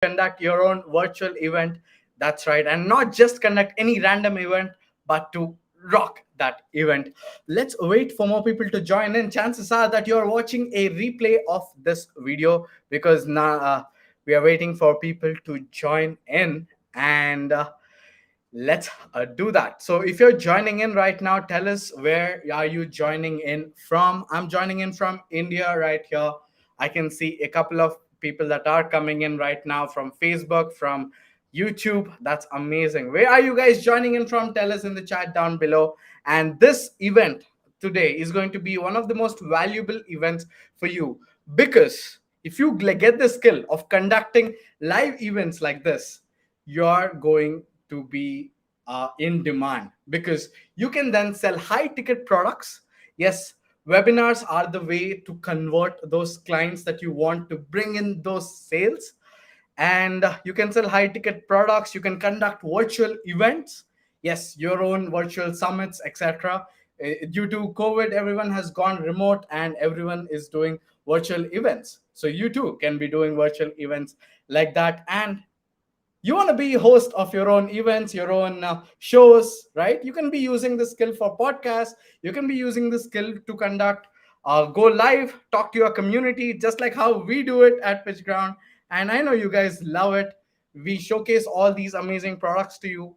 conduct your own virtual event. That's right. And not just conduct any random event, but to rock that event. Let's wait for more people to join in. Chances are that you're watching a replay of this video because now we are waiting for people to join in. And let's do that. So if you're joining in right now, tell us where are you joining in from. I'm joining in from India right here. I can see a couple of people that are coming in right now from Facebook, from YouTube. That's amazing. Where are you guys joining in from? Tell us in the chat down below. And this event today is going to be one of the most valuable events for you, because if you get the skill of conducting live events like this, you're going to be in demand, because you can then sell high ticket products. Yes, webinars are the way to convert those clients that you want to bring in those sales. And you can sell high ticket products, you can conduct virtual events, yes, your own virtual summits, etc. Due to COVID, everyone has gone remote and everyone is doing virtual events, so you too can be doing virtual events like that. And you want to be host of your own events, your own shows, right? You can be using the skill for podcasts, you can be using the skill to conduct go live, talk to your community, just like how we do it at Pitch Ground. And I know you guys love it. We showcase all these amazing products to you.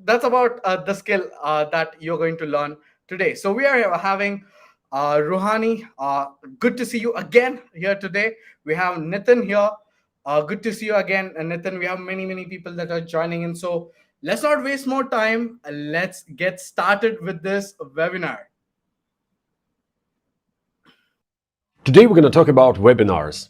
That's about the skill that you're going to learn today. So we are having Ruhani. Good to see you again here today. We have Nitin here. Good to see you again, Nitin. We have many people that are joining in. So let's not waste more time. Let's get started with this webinar. Today we're going to talk about webinars.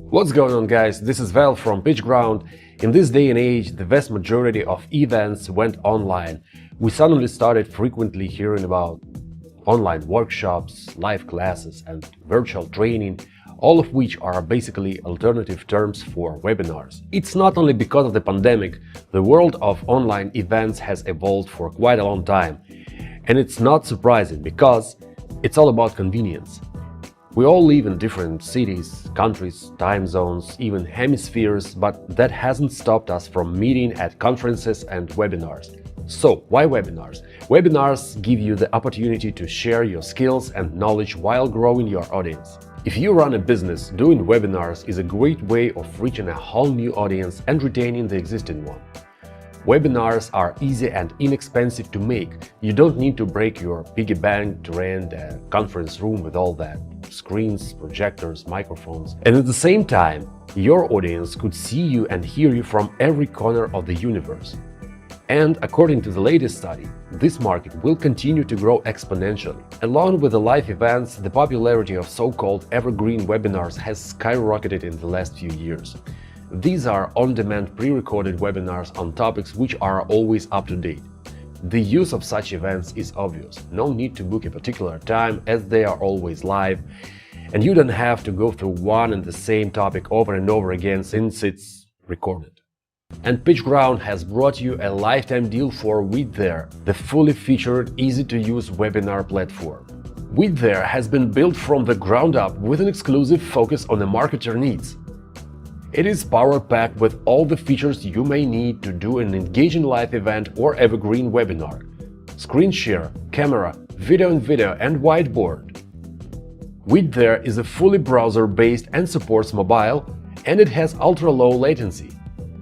What's going on, guys? This is Val from Pitch Ground. In this day and age, the vast majority of events went online. We suddenly started frequently hearing about online workshops, live classes, and virtual training, all of which are basically alternative terms for webinars. It's not only because of the pandemic. The world of online events has evolved for quite a long time. And it's not surprising, because it's all about convenience. We all live in different cities, countries, time zones, even hemispheres, but that hasn't stopped us from meeting at conferences and webinars. So, why webinars? Webinars give you the opportunity to share your skills and knowledge while growing your audience. If you run a business, doing webinars is a great way of reaching a whole new audience and retaining the existing one. Webinars are easy and inexpensive to make. You don't need to break your piggy bank to rent a conference room with all that screens, projectors, microphones. And at the same time, your audience could see you and hear you from every corner of the universe. And according to the latest study, this market will continue to grow exponentially. Along with the live events, the popularity of so-called evergreen webinars has skyrocketed in the last few years. These are on-demand pre-recorded webinars on topics which are always up to date. The use of such events is obvious. No need to book a particular time, as they are always live, and you don't have to go through one and the same topic over and over again since it's recorded. And Pitch Ground has brought you a lifetime deal for VidThere, the fully featured, easy-to-use webinar platform. VidThere has been built from the ground up with an exclusive focus on the marketer needs. It is power-packed with all the features you may need to do an engaging live event or evergreen webinar: screen share, camera, video, and whiteboard. VidThere is a fully browser-based and supports mobile, and it has ultra-low latency.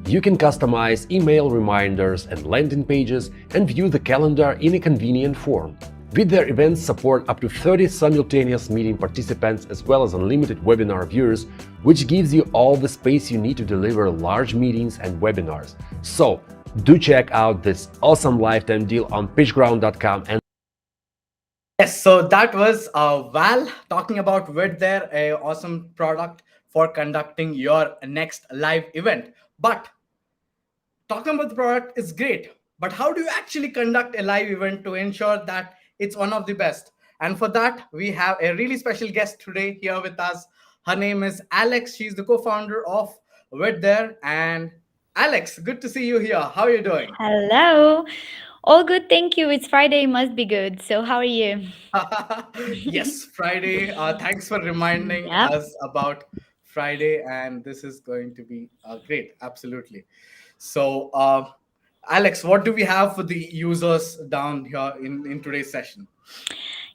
You can customize email reminders and landing pages and view the calendar in a convenient form. VidThere events support up to 30 simultaneous meeting participants as well as unlimited webinar viewers, which gives you all the space you need to deliver large meetings and webinars. So, do check out this awesome lifetime deal on pitchground.com. And Yes, so that was Val talking about VidThere, a awesome product for conducting your next live event. But talking about the product is great, but how do you actually conduct a live event to ensure that it's one of the best? And for that, we have a really special guest today here with us. Her name is Alex. She's the co-founder of VidThere. And Alex, good to see you here. How are you doing? Hello. All good, thank you. It's Friday, must be good. So, how are you? Yes, Friday. Thanks for reminding Yep. us about Friday, and this is going to be great. Absolutely. So, Alex, what do we have for the users down here in today's session?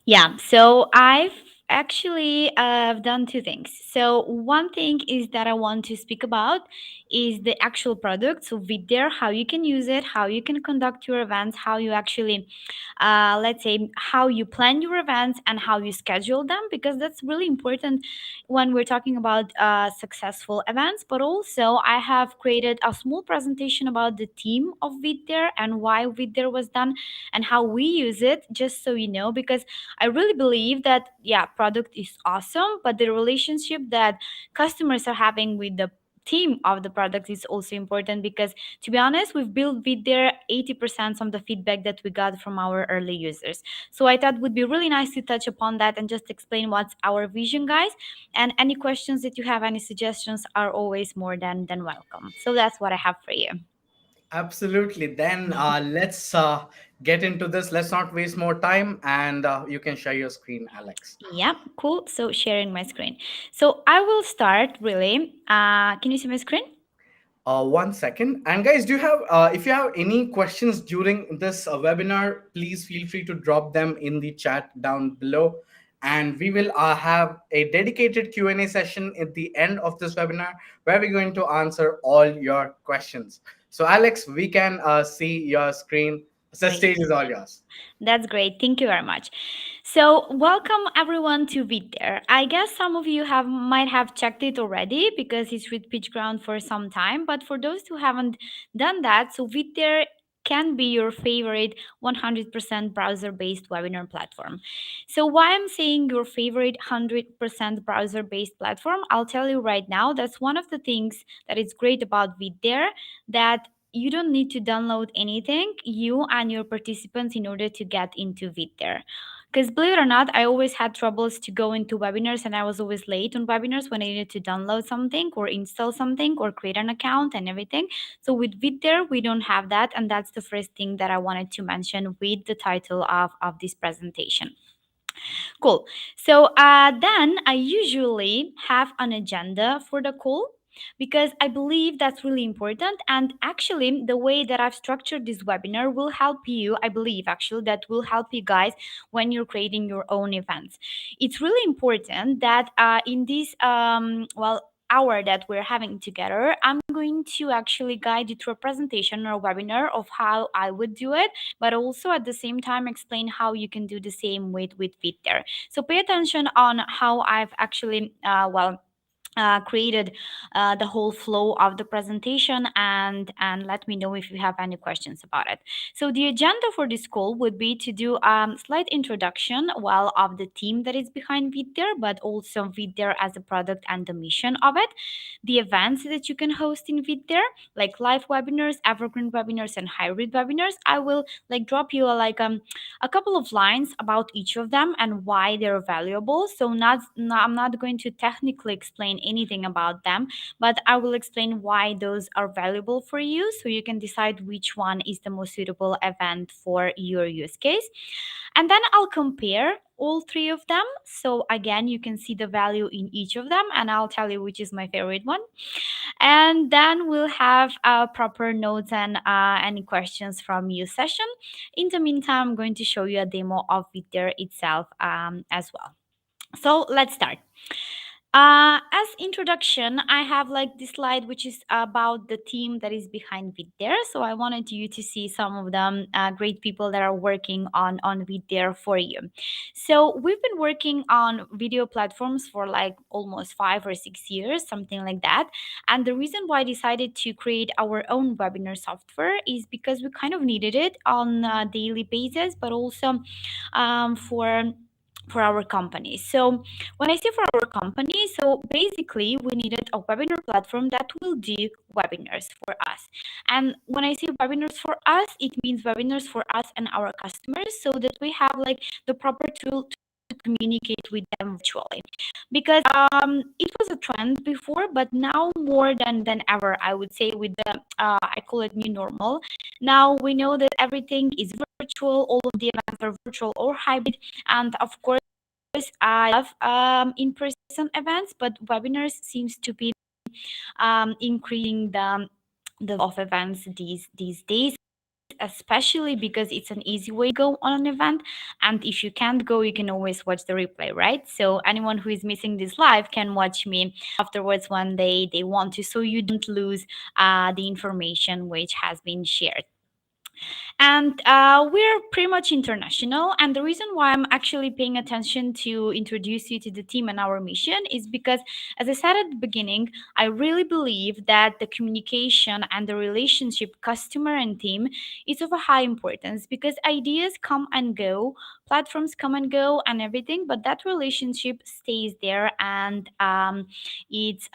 Yeah, so I've actually done two things. So one thing is that I want to speak about is the actual product. So VidThere, how you can use it, how you can conduct your events, how you actually, let's say, how you plan your events and how you schedule them, because that's really important when we're talking about successful events. But also, I have created a small presentation about the theme of VidThere and why VidThere was done and how we use it, just so you know, because I really believe that, yeah, product is awesome, but the relationship that customers are having with the team of the product is also important, because to be honest, we've built with their 80% of the feedback that we got from our early users. So I thought it would be really nice to touch upon that and just explain what's our vision, guys. And any questions that you have, any suggestions are always more than welcome. So that's what I have for you. Absolutely. Then let's get into this. Let's not waste more time, and you can share your screen, Alex. Yeah, cool. So sharing my screen. So I will start really. Can you see my screen? 1 second. And guys, do you have if you have any questions during this webinar, please feel free to drop them in the chat down below, and we will have a dedicated Q&A session at the end of this webinar where we're going to answer all your questions. So Alex, we can see your screen. The Great. stage is all yours. That's great. Thank you very much. So, welcome everyone to VidThere. I guess some of you have might have checked it already because it's with PitchGround for some time. But for those who haven't done that, so VidThere can be your favorite 100% browser-based webinar platform. So, why I'm saying your favorite 100% browser-based platform, I'll tell you right now. That's one of the things that is great about VidThere, that you don't need to download anything, you and your participants, in order to get into VidThere. Because believe it or not, I always had troubles to go into webinars, and I was always late on webinars when I needed to download something or install something or create an account and everything. So with VidThere, we don't have that. And that's the first thing that I wanted to mention with the title of this presentation. Cool. So then I usually have an agenda for the call, because I believe that's really important. And actually, the way that I've structured this webinar will help you. I believe actually that will help you guys when you're creating your own events. It's really important that in this hour that we're having together, I'm going to actually guide you through a presentation or a webinar of how I would do it, but also at the same time explain how you can do the same with VidThere. So pay attention on how I've actually created the whole flow of the presentation, and let me know if you have any questions about it. So the agenda for this call would be to do slight introduction, well, of the team that is behind VidThere, but also VidThere as a product and the mission of it, the events that you can host in VidThere, like live webinars, evergreen webinars, and hybrid webinars. I will like drop you a couple of lines about each of them and why they're valuable. So I'm not going to technically explain anything about them, but I will explain why those are valuable for you, so you can decide which one is the most suitable event for your use case. And then I'll compare all three of them. So again, you can see the value in each of them, and I'll tell you which is my favorite one. And then we'll have proper notes and any questions from you session. In the meantime, I'm going to show you a demo of VidThere itself as well. So let's start. As introduction, I have like this slide which is about the team that is behind VidThere. So I wanted you to see some of them great people that are working on VidThere for you. So we've been working on video platforms for like almost 5 or 6 years, something like that. And the reason why I decided to create our own webinar software is because we kind of needed it on a daily basis, but also for our company. So when I say for our company, so basically we needed a webinar platform that will do webinars for us. And when I say webinars for us, it means webinars for us and our customers, so that we have like the proper tool to communicate with them virtually. because it was a trend before, but now more than ever, I would say, with the I call it new normal. Now we know that everything is virtual, all of the events are virtual or hybrid, and of course I love in-person events, but webinars seems to be increasing the of events these days, especially because it's an easy way to go on an event. And if you can't go, you can always watch the replay, right? So anyone who is missing this live can watch me afterwards when they want to, so you don't lose the information which has been shared. And we're pretty much international. And the reason why I'm actually paying attention to introduce you to the team and our mission is because, as I said at the beginning, I really believe that the communication and the relationship customer and team is of a high importance, because ideas come and go, platforms come and go, and everything, but that relationship stays there, and it's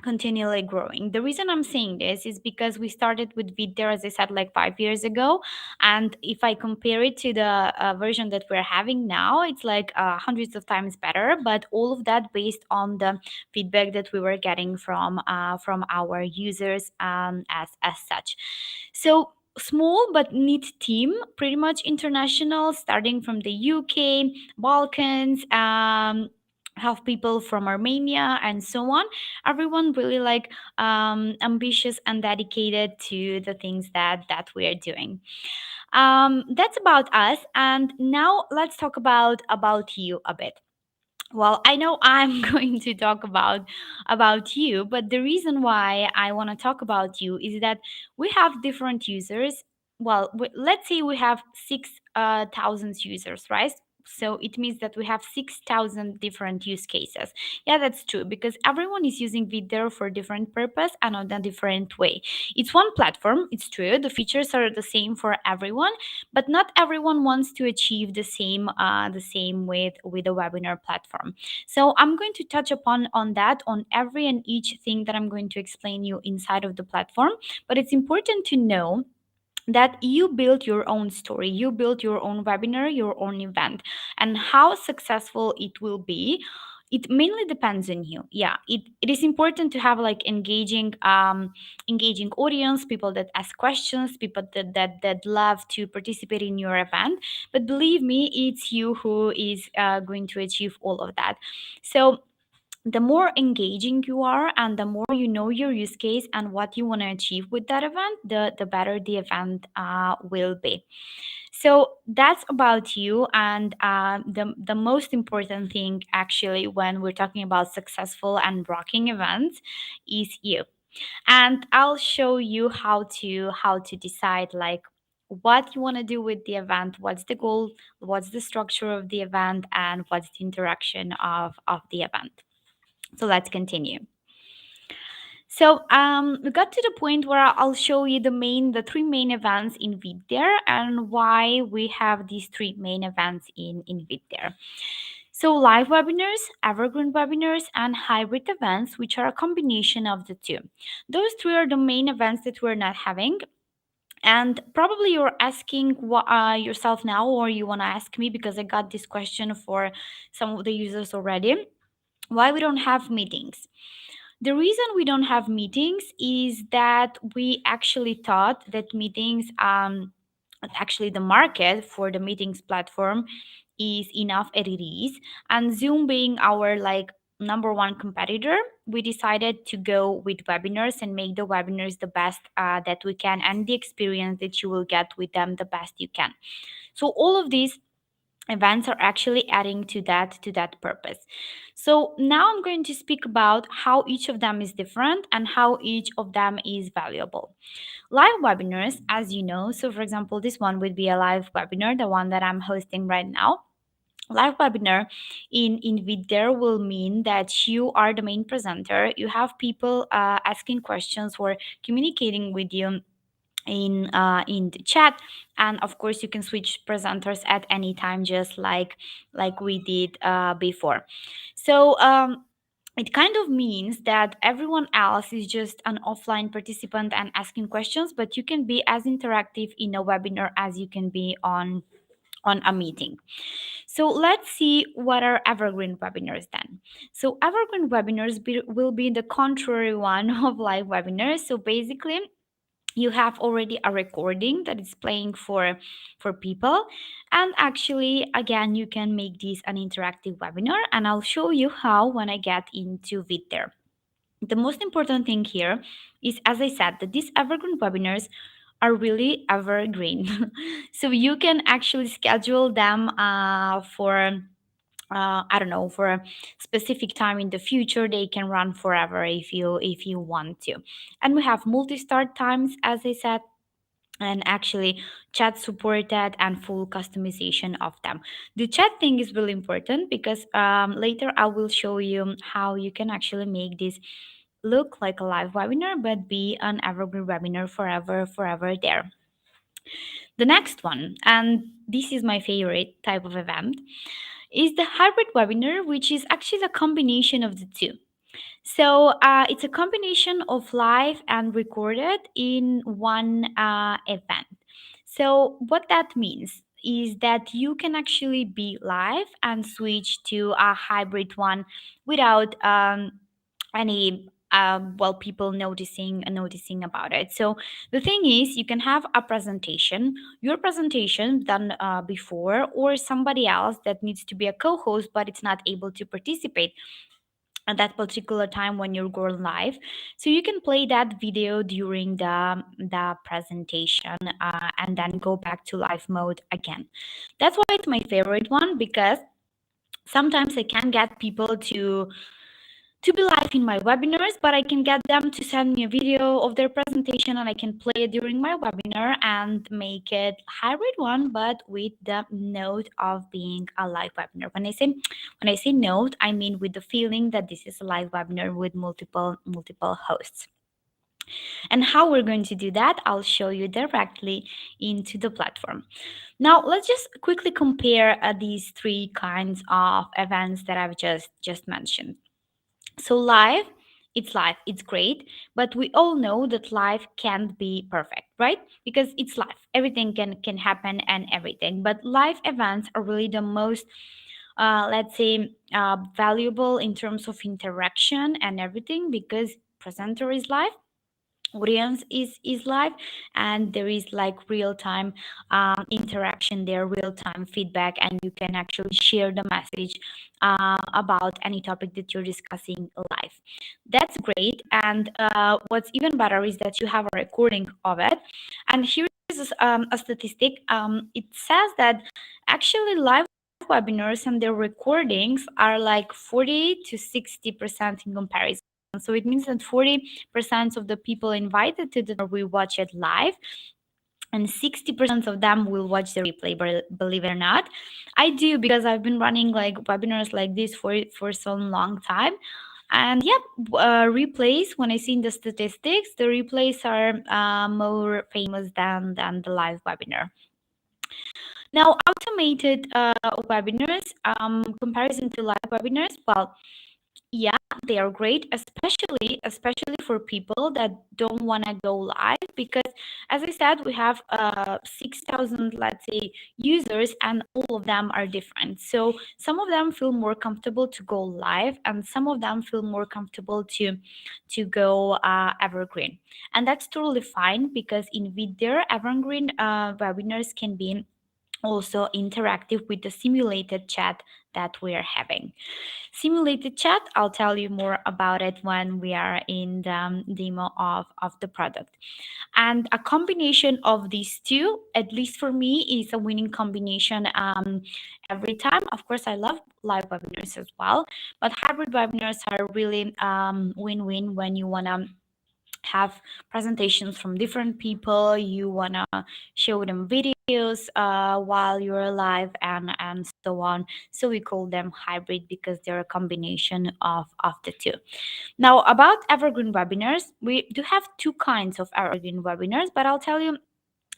continually growing. The reason I'm saying this is because we started with VidThere, as I said, like 5 years ago. And if I compare it to the version that we're having now, it's like hundreds of times better. But all of that based on the feedback that we were getting from our users as such. So small but neat team, pretty much international, starting from the UK, Balkans, have people from Armenia and so on. Everyone really like ambitious and dedicated to the things that we are doing. That's about us, and now let's talk about you a bit. Well, I know I'm going to talk about you, but the reason why I want to talk about you is that we have different users. Well, let's say we have 6,000 users, right? So it means that we have 6,000 different use cases. Yeah, that's true, because everyone is using VidThere for different purpose and on a different way. It's one platform, it's true. The features are the same for everyone, but not everyone wants to achieve the same with a webinar platform. So I'm going to touch upon on that, on every and each thing that I'm going to explain you inside of the platform. But it's important to know that you build your own story, you build your own webinar, your own event, and how successful it will be, it mainly depends on you. Yeah, it is important to have like engaging audience, people that ask questions, people that love to participate in your event. But believe me, it's you who is going to achieve all of that. So the more engaging you are and the more you know your use case and what you want to achieve with that event, the better the event will be. So that's about you, and the most important thing actually when we're talking about successful and rocking events is you. And I'll show you how to decide like what you want to do with the event, what's the goal, what's the structure of the event, and what's the interaction of the event. So let's continue. So we got to the point where I'll show you the three main events in VidThere and why we have these three main events in VidThere. So live webinars, evergreen webinars, and hybrid events, which are a combination of the two. Those three are the main events that we're not having. And probably you're asking yourself now, or you want to ask me, because I got this question for some of the users already, why we don't have meetings. The reason we don't have meetings is that we actually thought that meetings, actually the market for the meetings platform is enough as it is. And Zoom being our like number one competitor, we decided to go with webinars and make the webinars the best that we can, and the experience that you will get with them the best you can. So all of these events are actually adding to that purpose. So now I'm going to speak about how each of them is different and how each of them is valuable. Live webinars, as you know, so for example, this one would be a live webinar, the one that I'm hosting right now. Live webinar in VidThere will mean that you are the main presenter. You have people asking questions or communicating with you in the chat, and of course you can switch presenters at any time, just like we did before. So it kind of means that everyone else is just an offline participant and asking questions, but you can be as interactive in a webinar as you can be on a meeting. So let's see what are evergreen webinars then. So evergreen webinars will be the contrary one of live webinars. So basically, you have already a recording that is playing for people, and actually again you can make this an interactive webinar, and I'll show you how when I get into VidThere. The most important thing here is, as I said, that these evergreen webinars are really evergreen. So you can actually schedule them for I don't know, for a specific time in the future. They can run forever if you want to. And we have multi-start times, as I said, and actually chat supported and full customization of them. The chat thing is really important because later I will show you how you can actually make this look like a live webinar but be an evergreen webinar forever there. The next one, and this is my favorite type of event, is the hybrid webinar, which is actually a combination of the two. So it's a combination of live and recorded in one event. So what that means is that you can actually be live and switch to a hybrid one without any people noticing about it. So the thing is, you can have a presentation, your presentation done before, or somebody else that needs to be a co-host but it's not able to participate at that particular time when you're going live. So you can play that video during the presentation and then go back to live mode again. That's why it's my favorite one, because sometimes I can get people to be live in my webinars, but I can get them to send me a video of their presentation and I can play it during my webinar and make it hybrid one, but with the note of being a live webinar. When I say note, I mean with the feeling that this is a live webinar with multiple hosts. And how we're going to do that, I'll show you directly into the platform. Now, let's just quickly compare these three kinds of events that I've just mentioned. So live, it's great, but we all know that live can't be perfect, right? Because it's live, everything can happen and everything. But live events are really the most, let's say, valuable in terms of interaction and everything, because presenter is live, audience is live, and there is like real time interaction there, real time feedback, and you can actually share the message about any topic that you're discussing live. That's great, and what's even better is that you have a recording of it. And here is a statistic. It says that actually live webinars and their recordings are like 40 to 60% in comparison. So it means that 40% of the people invited to the will watch it live, and 60% of them will watch the replay. Believe it or not, I do, because I've been running like webinars like this for some long time. And yep, replays. When I see in the statistics, the replays are more famous than the live webinar. Now, automated webinars, comparison to live webinars. Well, yeah, they are great, especially for people that don't want to go live, because as I said, we have 6,000, let's say, users, and all of them are different. So some of them feel more comfortable to go live, and some of them feel more comfortable to go evergreen, and that's totally fine, because in VidThere, evergreen webinars can be also interactive with the simulated chat that we are having. Simulated chat, I'll tell you more about it when we are in the demo of the product. And a combination of these two, at least for me, is a winning combination every time. Of course, I love live webinars as well, but hybrid webinars are really win-win when you want to have presentations from different people, you want to show them videos while you're live, and so on. So we call them hybrid because they're a combination of the two. Now, about evergreen webinars, we do have two kinds of evergreen webinars, but I'll tell you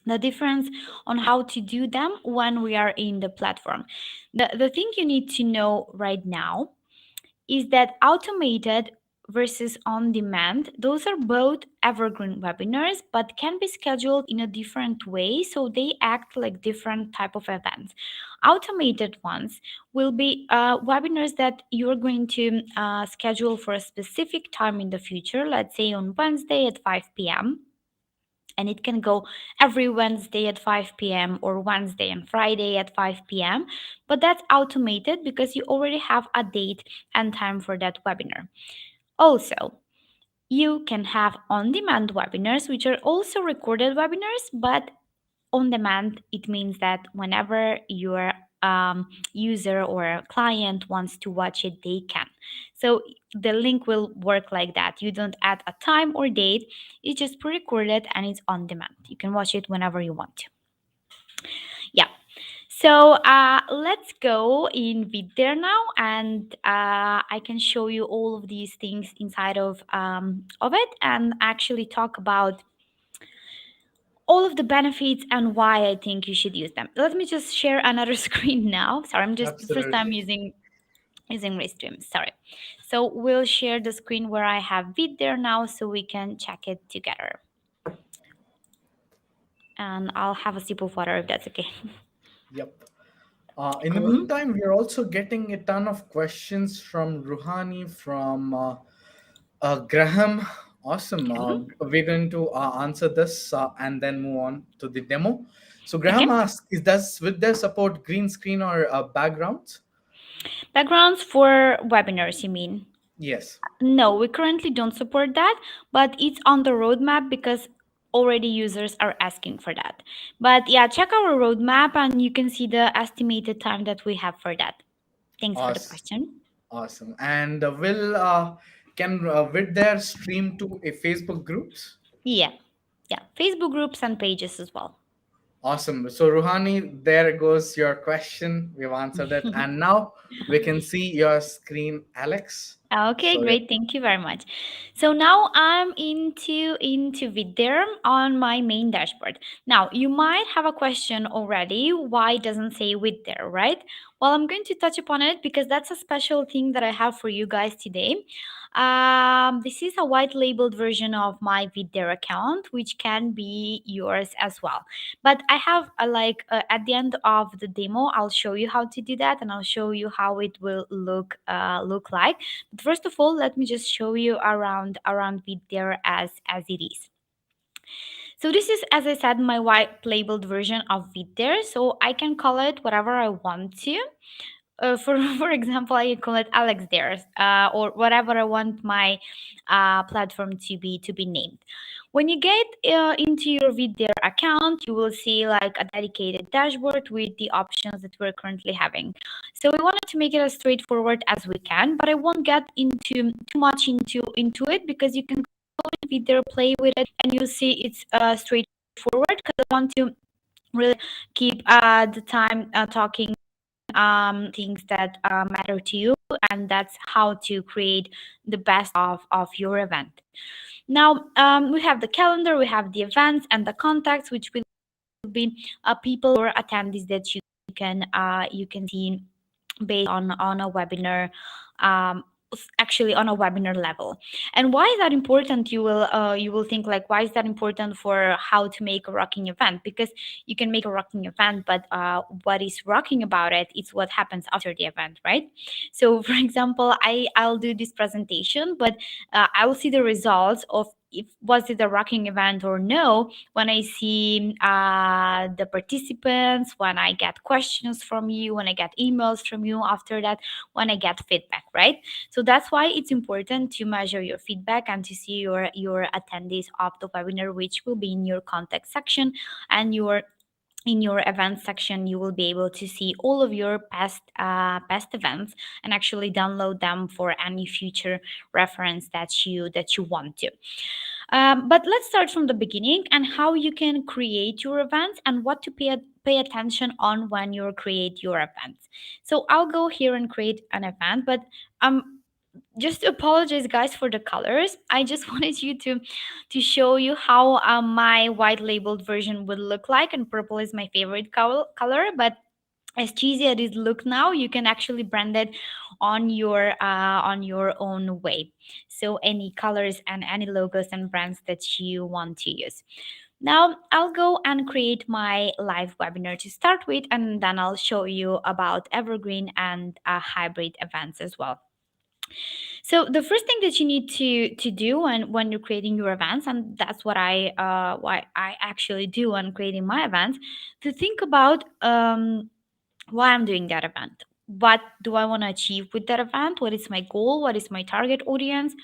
the difference on how to do them when we are in the platform. The thing you need to know right now is that automated versus on demand, those are both evergreen webinars but can be scheduled in a different way, so they act like different type of events. Automated ones will be webinars that you're going to schedule for a specific time in the future, let's say on Wednesday at 5 p.m., and it can go every Wednesday at 5 p.m. or Wednesday and Friday at 5 p.m. But that's automated because you already have a date and time for that webinar. Also, you can have on demand webinars, which are also recorded webinars, but on demand, it means that whenever your user or client wants to watch it, they can. So the link will work like that. You don't add a time or date, it's just pre recorded and it's on demand. You can watch it whenever you want to. Yeah. So let's go in VidThere now, and I can show you all of these things inside of it, and actually talk about all of the benefits and why I think you should use them. Let me just share another screen now. Sorry, I'm just the first time Absolutely. using Restream. Sorry. So we'll share the screen where I have VidThere now, so we can check it together. And I'll have a sip of water if that's okay. Yep. In the Mhm. meantime, we are also getting a ton of questions from Ruhani, from Graham. Awesome. Okay. We're going to answer this and then move on to the demo. So Okay. Graham asks, with their support green screen or backgrounds? Backgrounds for webinars, you mean? Yes. No, we currently don't support that, but it's on the roadmap because already users are asking for that. But yeah, check our roadmap and you can see the estimated time that we have for that. Thanks for the Awesome. question. Awesome. And will can with their stream to a Facebook groups? Yeah, yeah, Facebook groups and pages as well. Awesome. So Ruhani, there goes your question. We've answered it, and now we can see your screen, Alex. Okay, So yeah. great. Thank you very much. So now I'm into VidThere on my main dashboard. Now you might have a question already. Why it doesn't say VidThere, right? Well, I'm going to touch upon it because that's a special thing that I have for you guys today. This is a white labeled version of my VidThere account, which can be yours as well. But I have at the end of the demo, I'll show you how to do that, and I'll show you how it will look like. But first of all, let me just show you around VidThere as it is. So this is, as I said, my white labeled version of VidThere. So I can call it whatever I want to. For for example, I can call it Alex there, or whatever I want my platform to be named. When you get into your VidThere account, you will see like a dedicated dashboard with the options that we're currently having. So we wanted to make it as straightforward as we can, but I won't get into too much into it because you can go in VidThere, play with it, and you'll see it's straightforward because I want to really keep the time talking things that matter to you, and that's how to create the best of your event. Now we have the calendar, we have the events and the contacts, which will be people or attendees that you can see based on a webinar, um, actually on a webinar level. And why is that important? You will think like, why is that important for how to make a rocking event? Because you can make a rocking event, but what is rocking about it is what happens after the event, right? So for example, I'll do this presentation, but I will see the results of if was it a rocking event or no when I see the participants, when I get questions from you, when I get emails from you after that, when I get feedback, right? So that's why it's important to measure your feedback and to see your attendees of the webinar, which will be in your contact section, and your in your events section you will be able to see all of your past events and actually download them for any future reference that you want to. But let's start from the beginning and how you can create your events and what to pay attention on when you create your events. So I'll go here and create an event, but just to apologize guys for the colors. I just wanted you to show you how my white labeled version would look like, and purple is my favorite color. But as cheesy as it look now, you can actually brand it on your own way. So any colors and any logos and brands that you want to use. Now I'll go and create my live webinar to start with, and then I'll show you about evergreen and hybrid events as well. So the first thing that you need to do when you're creating your events, and that's what I actually do when creating my events, to think about why I'm doing that event. What do I want to achieve with that event? What is my goal? What is my target audience? Do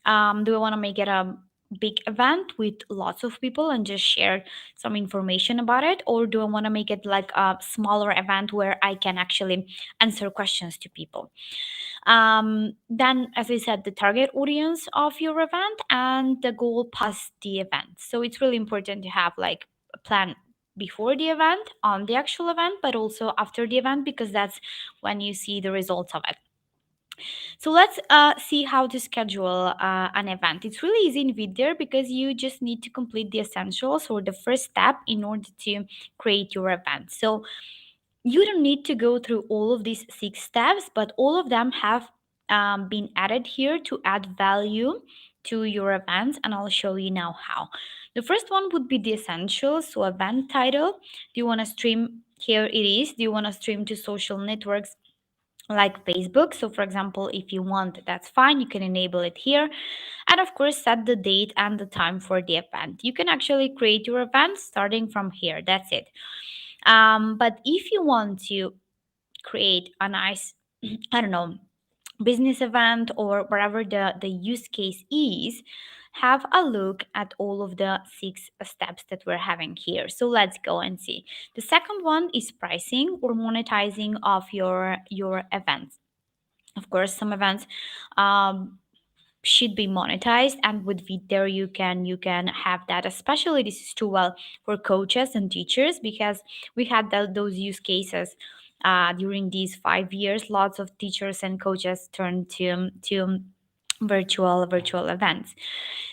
I want to make it a big event with lots of people and just share some information about it, or do I want to make it like a smaller event where I can actually answer questions to people? Then, as I said, the target audience of your event and the goal past the event. So it's really important to have like a plan before the event, on the actual event, but also after the event, because that's when you see the results of it. So let's see how to schedule an event. It's really easy in VidThere because you just need to complete the essentials or the first step in order to create your event. So you don't need to go through all of these 6 steps, but all of them have been added here to add value to your events, and I'll show you now how. The first one would be the essentials. So event title. Do you want to stream? Here it is. Do you want to stream to social networks like Facebook? So for example, if you want, that's fine, you can enable it here. And of course, set the date and the time for the event. You can actually create your event starting from here. That's it. But if you want to create a nice, I don't know, business event or wherever the use case is, have a look at all of the 6 steps that we're having here. So let's go and see. The second one is pricing or monetizing of your events. Of course, some events um, should be monetized, and with VidThere you can have that. Especially this is too well for coaches and teachers, because we had those use cases during these 5 years. Lots of teachers and coaches turned to virtual events.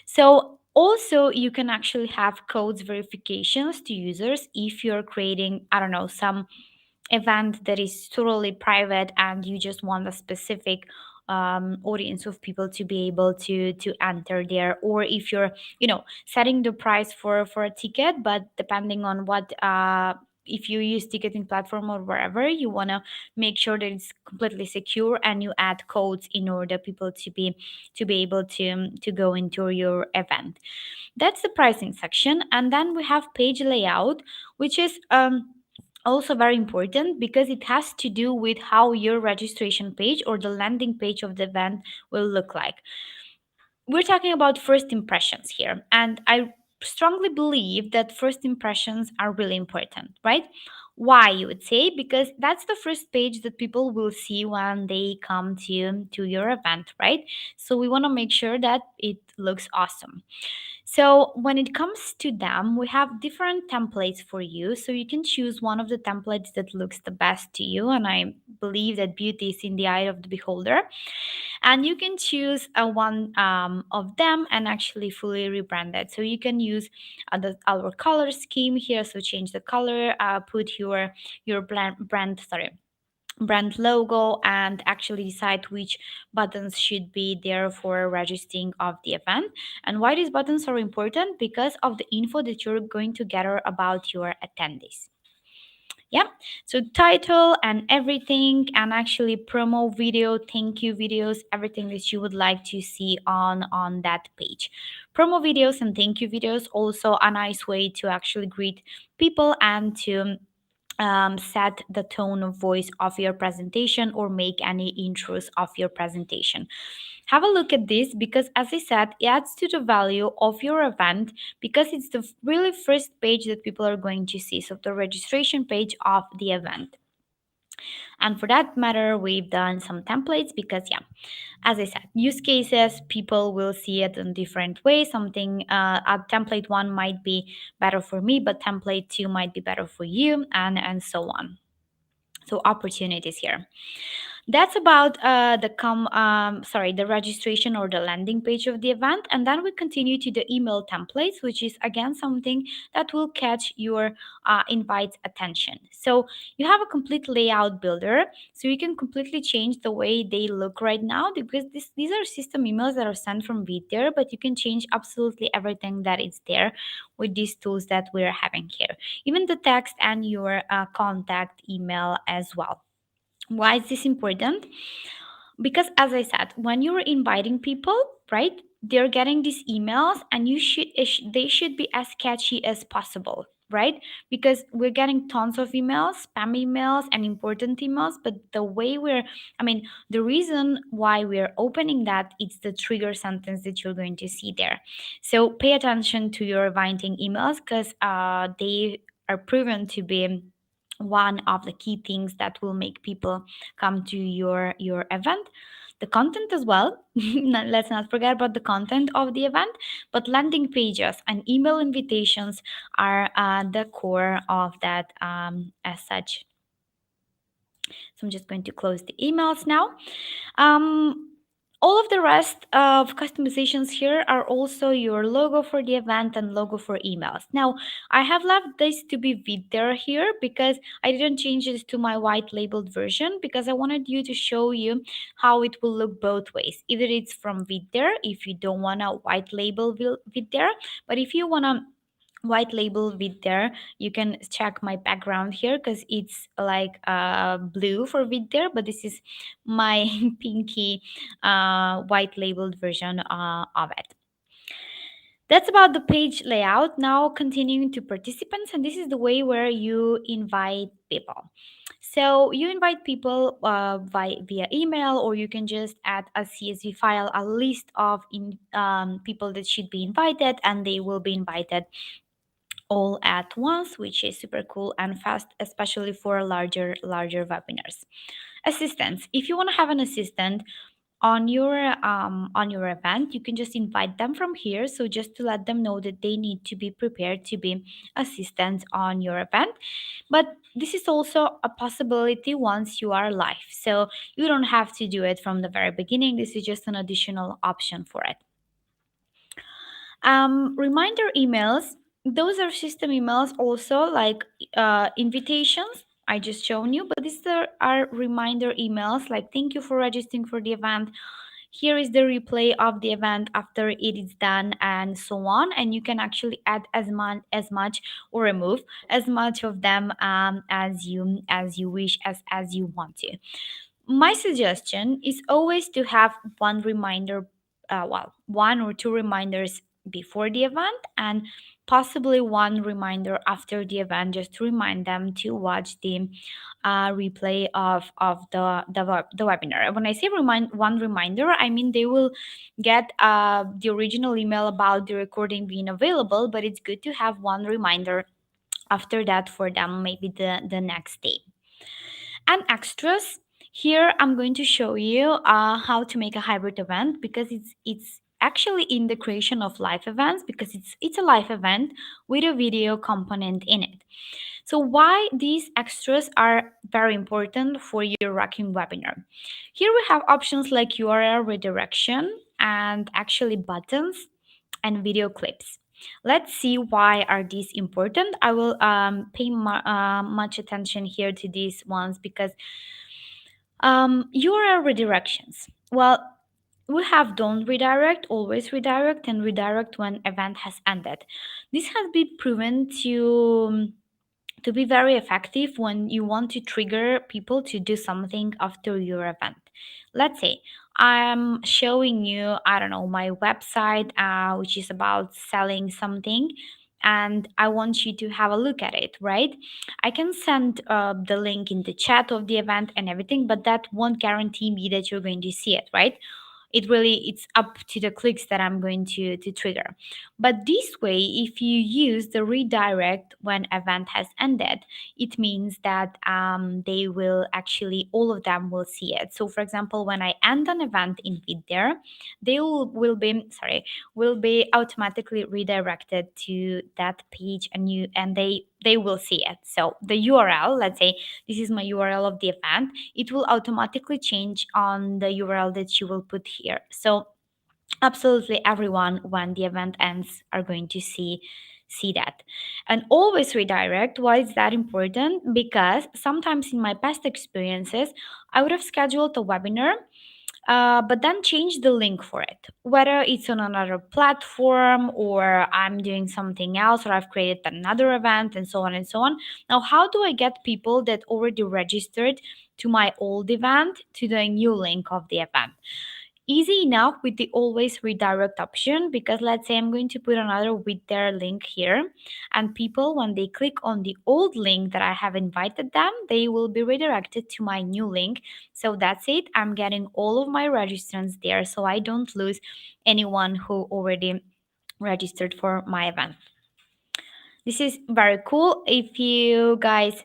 So also you can actually have codes verifications to users if you're creating, I don't know, some event that is totally private and you just want a specific audience of people to be able to enter there. Or if you're, setting the price for a ticket, but depending on what if you use ticketing platform or wherever, you want to make sure that it's completely secure, and you add codes in order people to be able to go into your event. That's the pricing section. And then we have page layout, which is also very important because it has to do with how your registration page or the landing page of the event will look like. We're talking about first impressions here, and I strongly believe that first impressions are really important, right? Why, you would say? Because that's the first page that people will see when they come to your event, right? So we want to make sure that it looks awesome. So when it comes to them, we have different templates for you. So you can choose one of the templates that looks the best to you. And I believe that beauty is in the eye of the beholder. And you can choose one of them and actually fully rebrand it. So you can use our color scheme here. So change the color, put your brand logo, and actually decide which buttons should be there for registering of the event. And why these buttons are important? Because of the info that you're going to gather about your attendees. Yeah, so title and everything, and actually promo video, thank you videos, everything that you would like to see on that page. Promo videos and thank you videos, also a nice way to actually greet people and to set the tone of voice of your presentation or make any intros of your presentation. Have a look at this because, as I said, it adds to the value of your event because it's the really first page that people are going to see. So, the registration page of the event. And for that matter, we've done some templates because, yeah, as I said, use cases, people will see it in different ways. Something, a template 1 might be better for me, but template 2 might be better for you, and so on. So opportunities here. That's about the registration or the landing page of the event, and then we continue to the email templates, which is again something that will catch your invite's attention. So you have a complete layout builder, so you can completely change the way they look right now, because these are system emails that are sent from VidThere, but you can change absolutely everything that is there with these tools that we're having here, even the text and your contact email as well. Why is this important? Because as I said, when you're inviting people, right, they're getting these emails, and they should be as catchy as possible, right? Because we're getting tons of emails, spam emails and important emails, but the way the reason why we're opening that, it's the trigger sentence that you're going to see there. So pay attention to your inviting emails, because they are proven to be one of the key things that will make people come to your event. The content as well. Let's not forget about the content of the event, but landing pages and email invitations are the core of that, as such. So I'm just going to close the emails now. um, all of the rest of customizations here are also your logo for the event and logo for emails. Now, I have left this to be VidThere here because I didn't change this to my white labeled version, because I wanted you to show you how it will look both ways. Either it's from VidThere if you don't want to white label VidThere, but if you want to white label VidThere, you can check my background here, because it's like blue for VidThere, but this is my pinky white labeled version of it. That's about the page layout. Now continuing to participants, and this is the way where you invite people. So you invite people via email, or you can just add a CSV file, a list of people that should be invited, and they will be invited all at once, which is super cool and fast, especially for larger webinars. Assistants. If you want to have an assistant on your event, you can just invite them from here. So just to let them know that they need to be prepared to be assistants on your event. But this is also a possibility once you are live. So you don't have to do it from the very beginning. This is just an additional option for it. Reminder emails, those are system emails also, like invitations I just shown you, but these are reminder emails like thank you for registering for the event. Here is the replay of the event after it is done, and so on. And you can actually add as much or remove as much of them as you wish, as you want to. My suggestion is always to have one reminder, one or two reminders before the event, and possibly one reminder after the event, just to remind them to watch the replay of the webinar. When I say one reminder, I mean they will get the original email about the recording being available, but it's good to have one reminder after that for them, maybe the next day. And extras, here I'm going to show you how to make a hybrid event, because it's actually in the creation of live events, because it's a live event with a video component in it. So why these extras are very important for your rocking webinar? Here we have options like URL redirection and actually buttons and video clips. Let's see why are these important. I will pay much attention here to these ones, because URL redirections. Well, we have don't redirect, always redirect, and redirect when event has ended. This has been proven to be very effective when you want to trigger people to do something after your event. Let's say I'm showing you, I don't know, my website, which is about selling something, and I want you to have a look at it, right? I can send the link in the chat of the event and everything, but that won't guarantee me that you're going to see it, right? It's up to the clicks that I'm going to trigger. But this way, if you use the redirect when event has ended, it means that they will actually, all of them will see it. So for example, when I end an event in VidThere, they will be automatically redirected to that page, and they they will see it. So the URL, let's say this is my URL of the event, it will automatically change on the URL that you will put here. So absolutely everyone, when the event ends, are going to see that. And always redirect. Why is that important? Because sometimes in my past experiences, I would have scheduled a webinar, but then change the link for it, whether it's on another platform or I'm doing something else or I've created another event and so on and so on. Now, how do I get people that already registered to my old event to the new link of the event? Easy enough with the always redirect option, because let's say I'm going to put another VidThere link here, and people, when they click on the old link that I have invited them, they will be redirected to my new link. So that's it, I'm getting all of my registrants there, so I don't lose anyone who already registered for my event. This is very cool. If you guys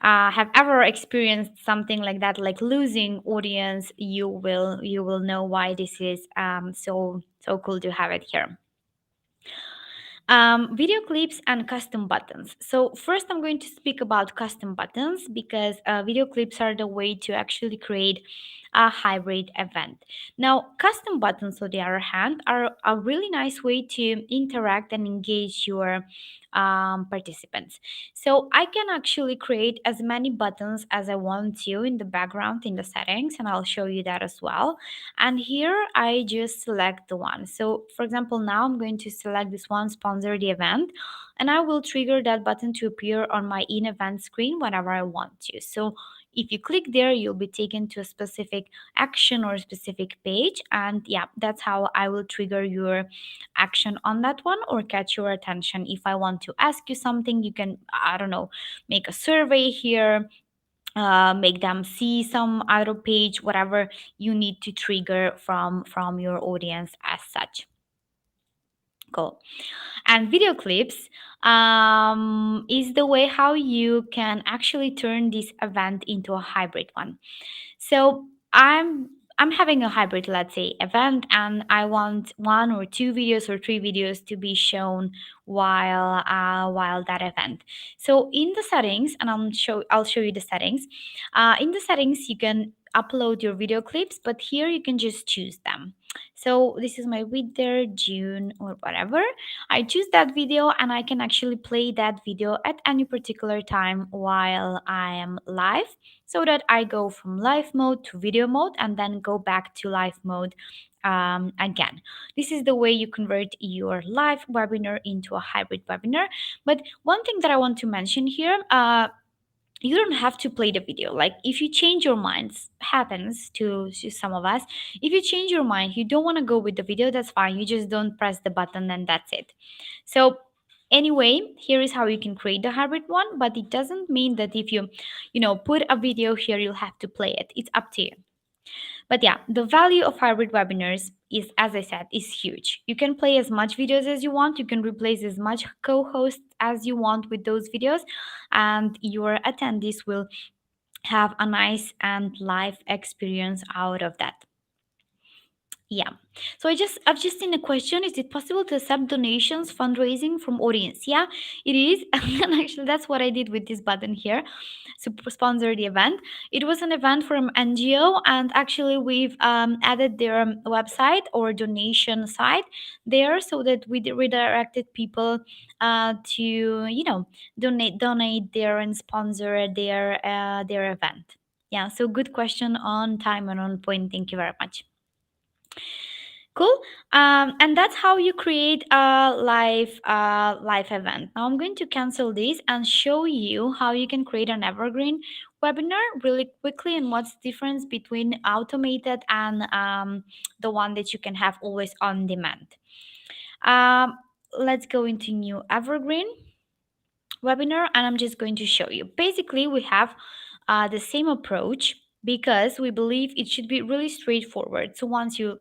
have ever experienced something like that, like losing audience, you will know why this is so cool to have it here. Video clips and custom buttons. So first I'm going to speak about custom buttons, because video clips are the way to actually create a hybrid event. Now, custom buttons, on the other hand, are a really nice way to interact and engage your participants. So I can actually create as many buttons as I want to in the background in the settings, and I'll show you that as well. And here I just select the one. So for example, now I'm going to select this one, sponsor the event, and I will trigger that button to appear on my in event screen whenever I want to. So if you click there, you'll be taken to a specific action or a specific page, and yeah, that's how I will trigger your action on that one or catch your attention. If I want to ask you something, you can, I don't know, make a survey here, make them see some other page, whatever you need to trigger from your audience as such. Cool. And video clips is the way how you can actually turn this event into a hybrid one. So I'm having a hybrid, let's say, event, and I want one or two videos or three videos to be shown while that event. So in the settings, and I'll show you the settings. In the settings, you can upload your video clips, but here you can just choose them. So this is my VidThere June or whatever. I choose that video, and I can actually play that video at any particular time while I am live, so that I go from live mode to video mode and then go back to live mode again. This is the way you convert your live webinar into a hybrid webinar. But one thing that I want to mention here, you don't have to play the video. Like, if you change your minds, happens to some of us, if you change your mind, you don't want to go with the video, that's fine, you just don't press the button and that's it. So anyway, here is how you can create the hybrid one, but it doesn't mean that if you put a video here, you'll have to play it. It's up to you. But yeah, the value of hybrid webinars is, as I said, is huge. You can play as much videos as you want. You can replace as much co-hosts as you want with those videos, and your attendees will have a nice and live experience out of that. Yeah. So I've just seen a question. Is it possible to accept donations, fundraising from audience? Yeah, it is. And actually that's what I did with this button here. So sponsor the event. It was an event from NGO, and actually we've added their website or donation site there, so that we redirected people to donate there and sponsor their event. Yeah. So good question, on time and on point. Thank you very much. Cool. And that's how you create a live event. Now I'm going to cancel this and show you how you can create an evergreen webinar really quickly, and what's the difference between automated and the one that you can have always on demand. Um, let's go into new evergreen webinar, and I'm just going to show you. Basically, we have the same approach, because we believe it should be really straightforward. So once you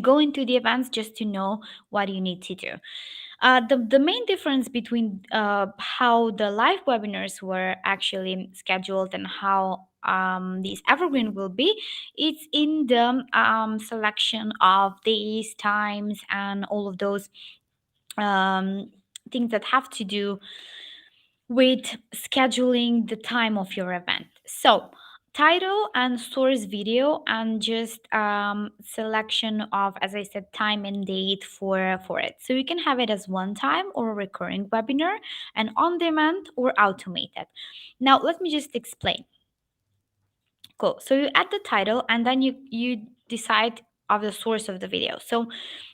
go into the events, just to know what you need to do. The main difference between how the live webinars were actually scheduled and how these evergreen will be, it's in the selection of days, times, and all of those um, things that have to do with scheduling the time of your event. So, title and source video, and just selection of, as I said, time and date for it. So you can have it as one time or a recurring webinar, and on demand or automated. Now, let me just explain. Cool. So you add the title, and then you decide of the source of the video. So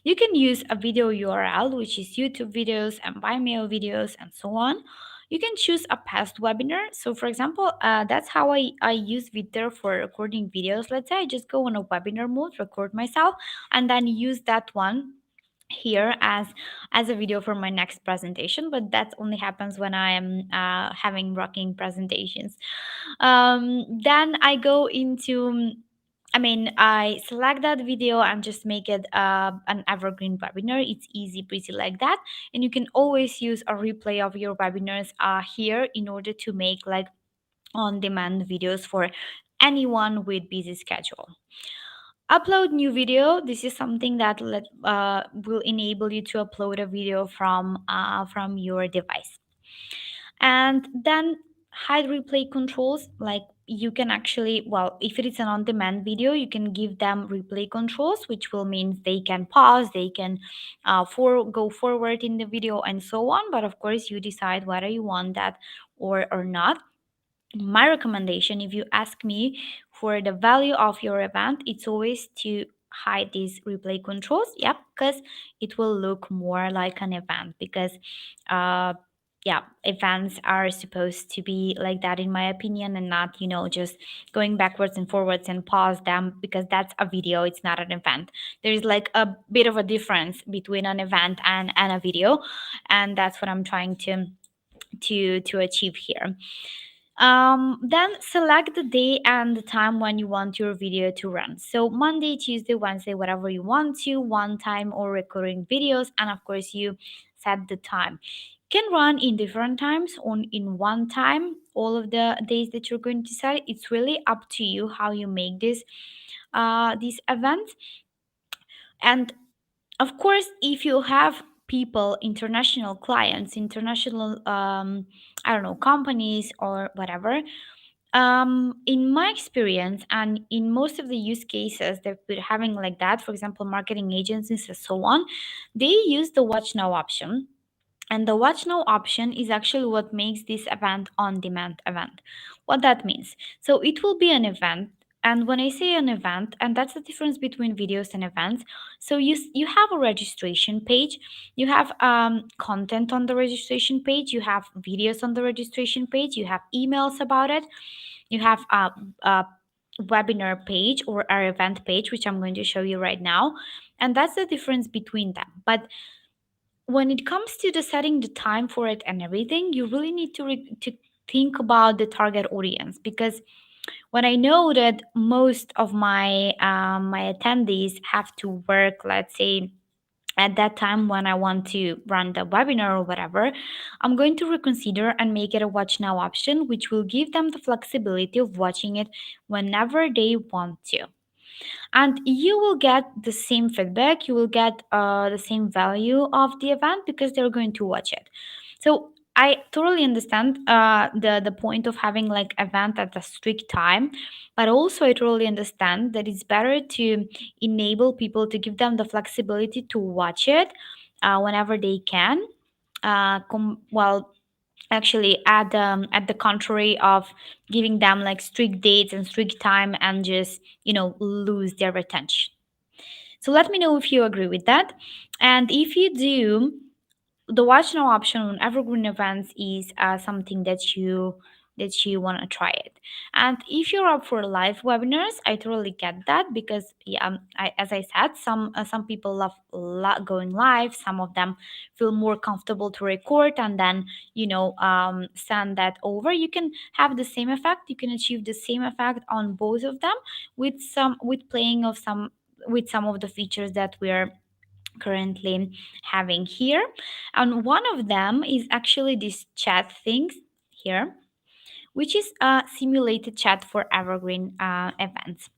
you can use a video URL, which is YouTube videos and Vimeo videos and so on. You can choose a past webinar. So for example, that's how I use VidThere for recording videos. Let's say I just go on a webinar mode, record myself, and then use that one here as a video for my next presentation. But that only happens when I am having rocking presentations. Then I go into, I select that video and just make it an evergreen webinar. It's easy breezy like that. And you can always use a replay of your webinars here in order to make like on demand videos for anyone with busy schedule. Upload new video. This is something that will enable you to upload a video from your device. And then hide replay controls, like you can actually, well, if it is an on demand video, you can give them replay controls, which will mean they can pause, they can go forward in the video and so on. But of course you decide whether you want that or not. My recommendation, if you ask me, for the value of your event, it's always to hide these replay controls. Yep, because it will look more like an event. Because uh yeah, events are supposed to be like that, in my opinion, and not, just going backwards and forwards and pause them, because that's a video, it's not an event. There's like a bit of a difference between an event and a video, and that's what I'm trying to achieve here. Then select the day and the time when you want your video to run. So Monday, Tuesday, Wednesday, whatever you want to, one time or recurring videos. And of course, you set the time. Can run in different times or in one time, all of the days that you're going to set. It's really up to you how you make these events. And of course, if you have people, international clients, international I don't know, companies or whatever, in my experience and in most of the use cases that we're having like that, for example, marketing agencies and so on, they use the watch now option. And the watch now option is actually what makes this event on demand event. What that means, so it will be an event. And when I say an event, and that's the difference between videos and events, so you have a registration page, you have content on the registration page, you have videos on the registration page, you have emails about it, you have a webinar page or our event page, which I'm going to show you right now. And that's the difference between them. But when it comes to the setting the time for it and everything, you really need to think about the target audience. Because when I know that most of my attendees have to work, let's say at that time when I want to run the webinar or whatever, I'm going to reconsider and make it a watch now option, which will give them the flexibility of watching it whenever they want to. And you will get the same feedback, you will get the same value of the event, because they're going to watch it. So I totally understand the point of having like event at a strict time, but also I totally understand that it's better to enable people, to give them the flexibility to watch it whenever they can. Well, actually at the contrary of giving them like strict dates and strict time and just lose their attention. So let me know if you agree with that. And if you do, the watch now option on evergreen events is something that you want to try it. And if you're up for live webinars, I totally get that, because yeah, as I said, some people love going live, some of them feel more comfortable to record and then send that over. You can have the same effect, you can achieve the same effect on both of them with playing of some with some of the features that we're currently having here. And one of them is actually this chat things here, which is a simulated chat for evergreen events.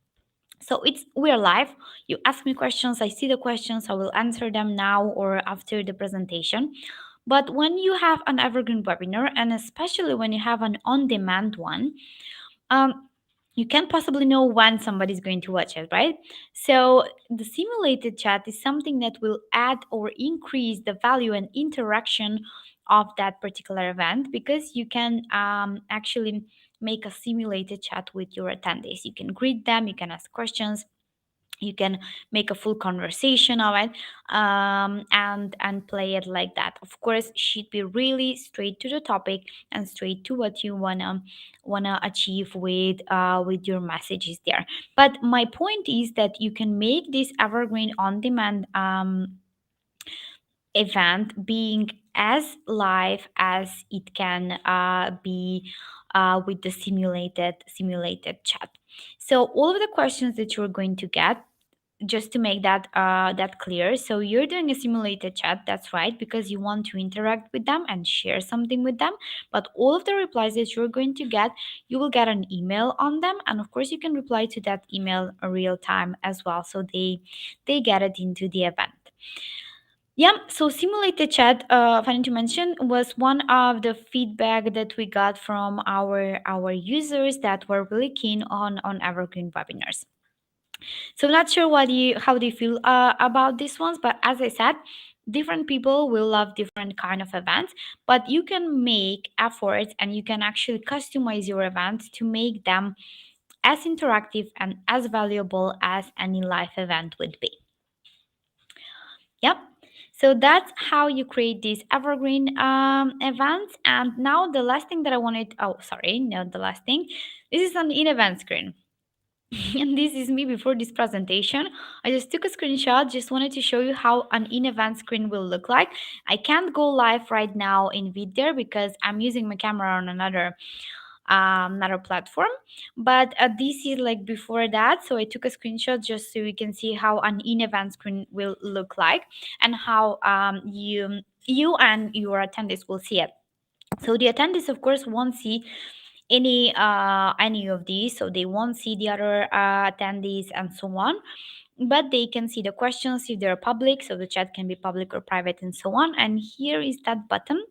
So we're live, you ask me questions, I see the questions, I will answer them now or after the presentation. But when you have an evergreen webinar, and especially when you have an on-demand one, um, you can't possibly know when somebody's going to watch it, right? So the simulated chat is something that will add or increase the value and interaction of that particular event, because you can actually make a simulated chat with your attendees. You can greet them, you can ask questions, you can make a full conversation of it, and play it like that. Of course, should be really straight to the topic and straight to what you wanna achieve with your messages there. But my point is that you can make this evergreen on demand event being as live as it can be with the simulated chat. So all of the questions that you're going to get, just to make that clear, so you're doing a simulated chat, that's right, because you want to interact with them and share something with them. But all of the replies that you're going to get, you will get an email on them, and of course you can reply to that email in real time as well, so they get it into the event. Yeah, so simulated chat, funny to mention, was one of the feedback that we got from our users that were really keen on evergreen webinars. So I'm not sure how they feel about these ones, but as I said, different people will love different kind of events, but you can make efforts and you can actually customize your events to make them as interactive and as valuable as any live event would be. Yep. So that's how you create these evergreen events. And now the last thing that I wanted, oh, sorry, not the last thing. This is an in-event screen. And this is me before this presentation. I just took a screenshot, just wanted to show you how an in-event screen will look like. I can't go live right now in VidThere because I'm using my camera on another platform, but this is like before that. So I took a screenshot just so you can see how an in-event screen will look like, and how you and your attendees will see it. So the attendees of course won't see any of these, so they won't see the other attendees and so on, but they can see the questions if they're public, so the chat can be public or private and so on. And here is that button,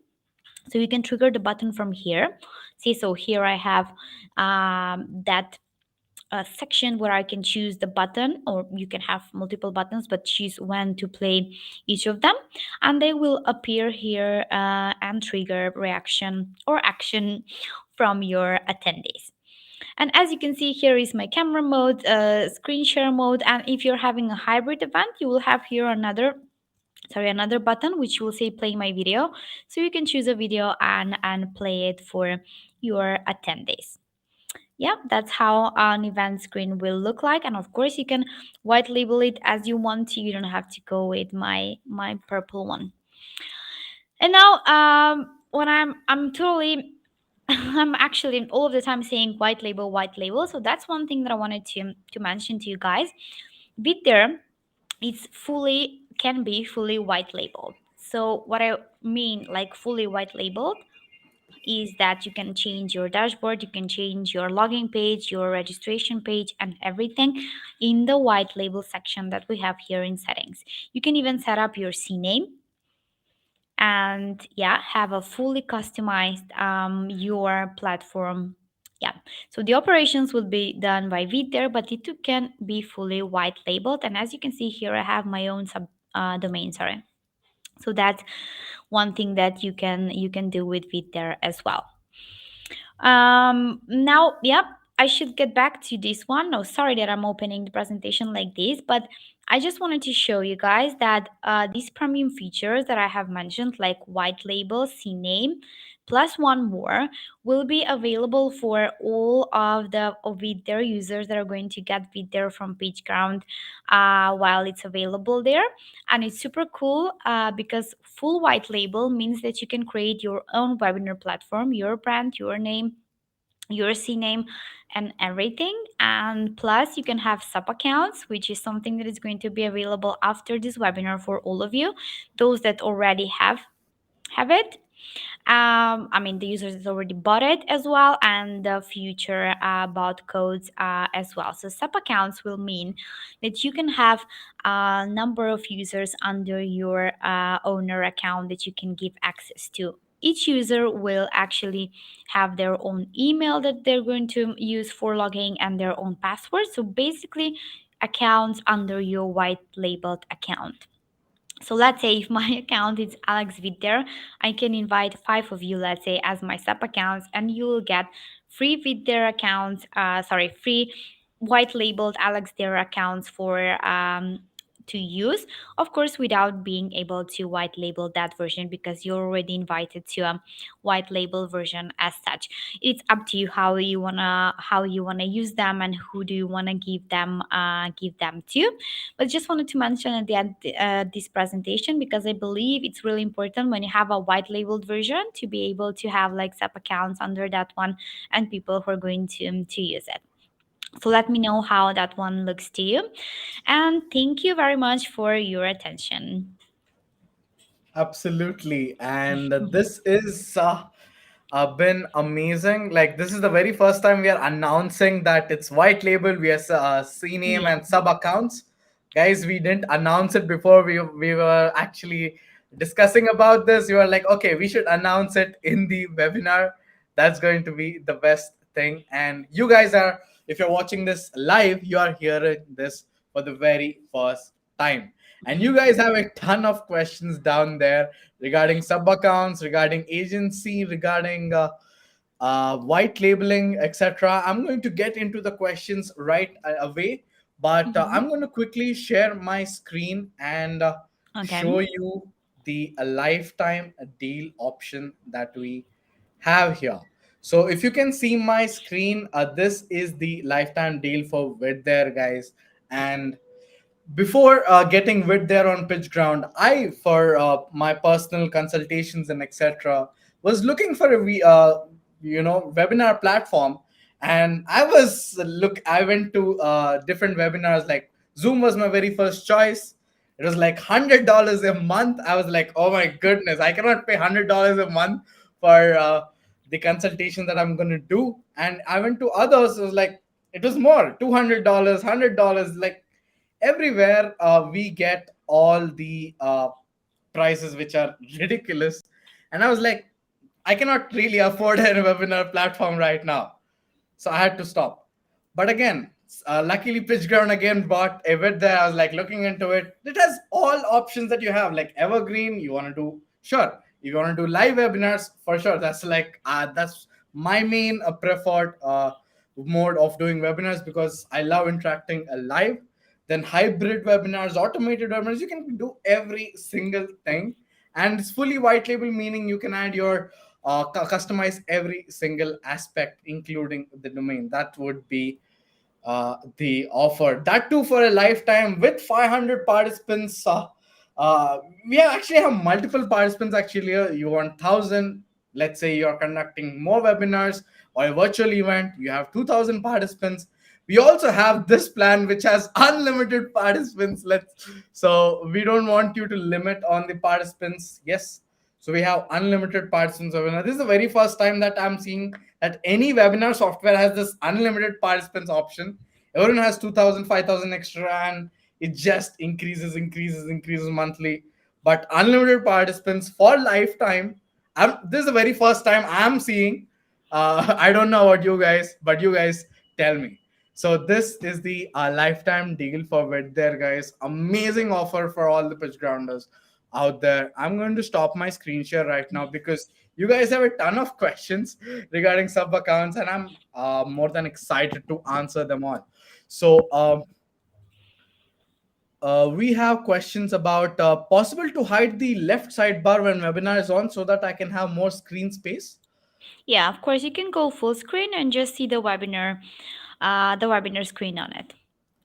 so you can trigger the button from here. See, so here I have that section where I can choose the button, or you can have multiple buttons, but choose when to play each of them, and they will appear here and trigger reaction or action from your attendees. And as you can see, here is my camera mode, screen share mode, and if you're having a hybrid event, you will have here another button which will say play my video, so you can choose a video and play it for your attendees. Yeah, that's how an event screen will look like. And of course you can white label it as you want to, you don't have to go with my purple one. And now when I'm totally I'm actually all of the time saying white label, so that's one thing that I wanted to mention to you guys. VidThere, it's fully can be fully white labeled. So what I mean like fully white labeled is that you can change your dashboard, you can change your login page, your registration page, and everything in the white label section that we have here in settings. You can even set up your CNAME and yeah, have a fully customized your platform. Yeah, so the operations will be done by VidThere, but it too can be fully white labeled. And as you can see here, I have my own sub domain, sorry. So that's one thing that you can do with VidThere as well. Now, yep, I should get back to this one. No, sorry that I'm opening the presentation like this, but I just wanted to show you guys that these premium features that I have mentioned, like white label, CNAME, plus one more, will be available for all of the VidThere users that are going to get VidThere from PageGround while it's available there. And it's super cool because full white label means that you can create your own webinar platform, your brand, your name, your CNAME, and everything. And plus you can have sub accounts, which is something that is going to be available after this webinar for all of you, those that already have it. I mean, the users has already bought it as well, and the future bought codes as well. So sub accounts will mean that you can have a number of users under your owner account that you can give access to. Each user will actually have their own email that they're going to use for logging and their own password. So basically, accounts under your white labeled account. So let's say if my account is Alex VidThere, I can invite five of you, let's say, as my sub accounts, and you will get free VidThere accounts, free white labeled Alex There accounts for to use, of course, without being able to white label that version because you're already invited to a white label version as such. It's up to you how you wanna use them and who do you wanna give them to. But just wanted to mention at the end this presentation because I believe it's really important when you have a white labeled version to be able to have like sub accounts under that one and people who are going to use it. So let me know how that one looks to you. And thank you very much for your attention. Absolutely. And this is been amazing. Like, this is the very first time we are announcing that it's white label. We are CNAME Yeah. and sub accounts. Guys, we didn't announce it before. We were actually discussing about this. You were like, okay, we should announce it in the webinar. That's going to be the best thing. And you guys are, if you're watching this live, you are hearing this for the very first time. And you guys have a ton of questions down there regarding sub accounts, regarding agency, regarding white labeling, etc. I'm going to get into the questions right away, but Mhm. I'm going to quickly share my screen and Okay. show you the lifetime deal option that we have here. So if you can see my screen, this is the lifetime deal for VidThere, guys. And before getting with there on pitch ground, I for my personal consultations and etc was looking for a webinar platform. And I went to different webinars. Like, Zoom was my very first choice. It was like $100 a month. I was like, oh my goodness, I cannot pay $100 a month for the consultation that I'm going to do. And I went to others. It was like, it was more, $200, $100. Like, everywhere we get all the prices which are ridiculous. And I was like, I cannot really afford a webinar platform right now, so I had to stop. But again, luckily, PitchGround again bought a bit there. I was like looking into it. It has all options that you have, like Evergreen. You want to do, sure. If you want to do live webinars, for sure. That's my main preferred mode of doing webinars because I love interacting live. Then hybrid webinars, automated webinars. You can do every single thing, and it's fully white label, meaning you can add your customize every single aspect, including the domain. That would be the offer. That too for a lifetime with 500 participants. We actually have multiple participants. Actually, you want 1,000. Let's say you're conducting more webinars or a virtual event. You have 2,000 participants. We also have this plan which has unlimited participants. So we don't want you to limit on the participants. Yes, so we have unlimited participants webinar. This is the very first time that I'm seeing that any webinar software has this unlimited participants option. Everyone has 2,000, 5,000 extra, and it just increases monthly. But unlimited participants for lifetime. This is the very first time I'm seeing. I don't know about you guys, but you guys tell me. So this is the lifetime deal for VidThere, guys. Amazing offer for all the pitch grounders out there. I'm going to stop my screen share right now because you guys have a ton of questions regarding sub accounts, and I'm more than excited to answer them all. So we have questions about possible to hide the left sidebar when webinar is on so that I can have more screen space. Yeah, of course, you can go full screen and just see the webinar screen on it.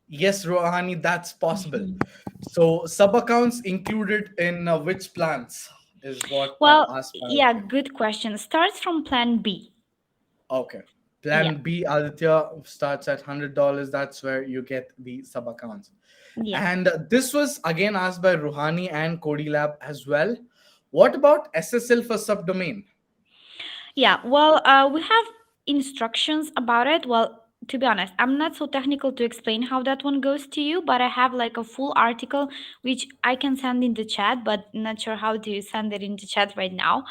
Yes, Rohani, that's possible. So sub accounts included in which plans is what Well, asked by. yeah, good question. Starts from plan B. Okay. Yeah, Plan B, Aditya, starts at $100. That's where you get the sub accounts. yeah. And this was again asked by Ruhani and Cody Lab as well. What about SSL for subdomain? Yeah, well, we have instructions about it. Well, to be honest, I'm not so technical to explain how that one goes to you, but I have like a full article which I can send in the chat, but not sure how to send it in the chat right now.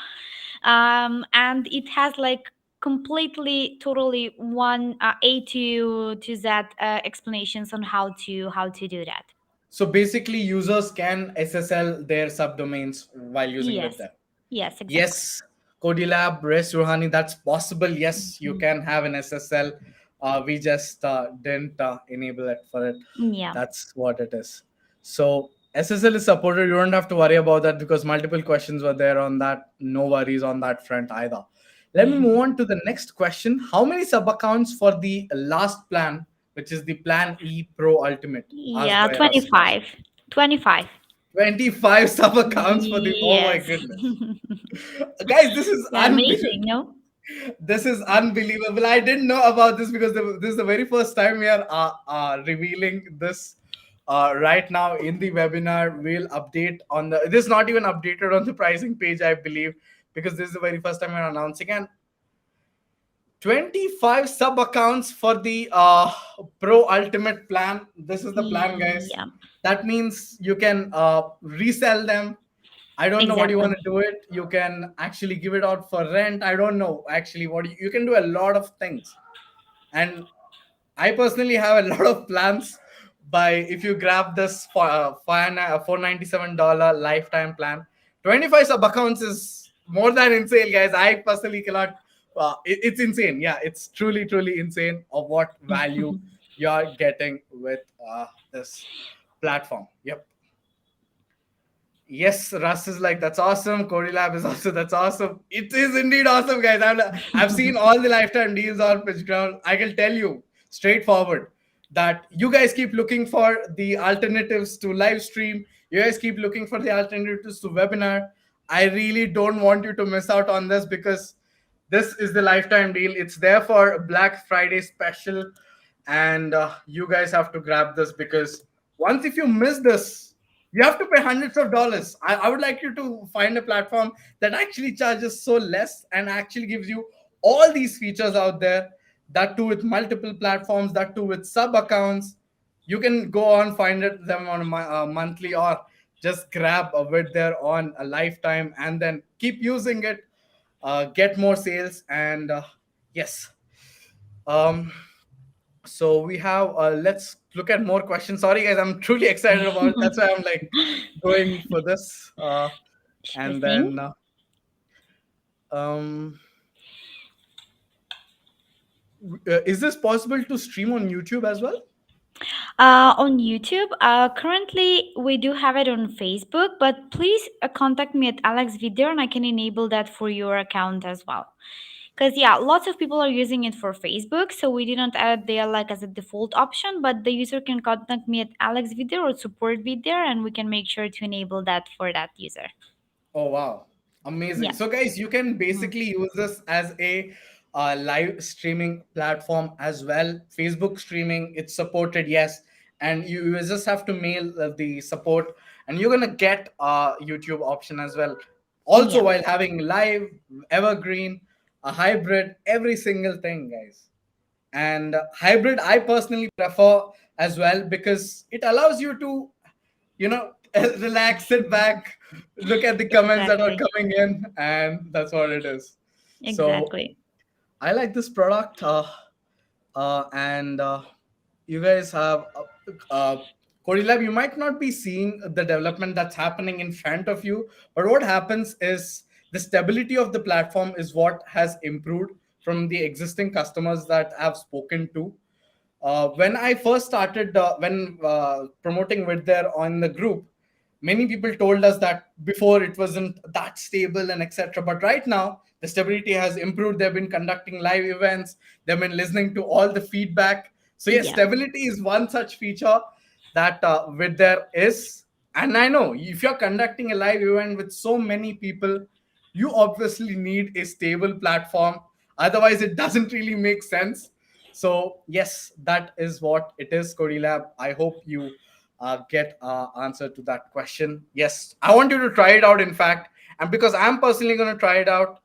And it has like completely, totally one A to Z explanations on how to do that. So basically, users can SSL their subdomains while using with Yes, them. yes, exactly. Yes, Codilab, Res Rouhani, that's possible. Yes, you Mhm. can have an SSL. We just didn't enable it for it. Yeah. That's what it is. So SSL is supported. You don't have to worry about that because multiple questions were there on that. No worries on that front either. Let me move on to the next question. How many sub accounts for the last plan, which is the Plan E Pro Ultimate, asked Yeah, by Russ? 25. 25. 25 sub accounts for the. Oh my Yes. goodness. Guys, this is Yeah, unbelievable. amazing, no? This is unbelievable. I didn't know about this because this is the very first time we are revealing this right now in the webinar. We'll update on the. This is not even updated on the pricing page, I believe, because this is the very first time we're announcing. And 25 sub accounts for the Pro Ultimate plan. This is the plan, guys. Yeah, That means you can resell them. I don't know what you exactly. want to do it. You can actually give it out for rent. I don't know actually what you can do a lot of things. And I personally have a lot of plans. By if you grab this for $497 lifetime plan, 25 sub accounts is more than insane, guys. I personally cannot. It's insane. Yeah, it's truly insane of what value you're getting with this platform. Yep. Yes, Russ is like, that's awesome. Cody Lab is also, that's awesome. It is indeed awesome, guys. I've seen all the lifetime deals on Pitch Ground. I can tell you straightforward that you guys keep looking for the alternatives to live stream. You guys keep looking for the alternatives to webinar. I really don't want you to miss out on this because this is the lifetime deal. It's there for Black Friday special, and you guys have to grab this because once if you miss this, you have to pay hundreds of dollars. I would like you to find a platform that actually charges so less and actually gives you all these features out there. That too with multiple platforms. That too with sub accounts. You can go on find them on a monthly or just grab a bit there on a lifetime and then keep using it, get more sales, and yes. um so we have let's look at more questions. Sorry guys, I'm truly excited about it. That's why I'm like going for this Sure and thing. then um is this possible to stream on YouTube as well? On YouTube, currently we do have it on Facebook, but please contact me at Alex Video and I can enable that for your account as well. Because yeah, lots of people are using it for Facebook, so we didn't add it there like as a default option. But the user can contact me at Alex Video or support VidThere, and we can make sure to enable that for that user. Oh wow, amazing! Yeah. So guys, you can Mhm. basically use this as a live streaming platform as well. Facebook streaming, it's supported, yes, and you just have to mail the support, and you're gonna get a YouTube option as well. Also, Yeah. while having live, evergreen, a hybrid, every single thing, guys. And hybrid, I personally prefer as well because it allows you to relax, sit back, look at the comments that are Exactly. coming in, and that's what it is. So Exactly. I like this product, and you guys have Cody Lab. You might not be seeing the development that's happening in front of you, but what happens is the stability of the platform is what has improved from the existing customers that I've spoken to. When I first started, when promoting with there on the group, many people told us that before it wasn't that stable and etc. But right now, the stability has improved. They've been conducting live events. They've been listening to all the feedback. So yes, Yeah. stability is one such feature that with there is. And I know if you're conducting a live event with so many people, you obviously need a stable platform. Otherwise, it doesn't really make sense. So yes, that is what it is, Cody Lab. I hope you get answer to that question. Yes, I want you to try it out. In fact, and because I'm personally going to try it out,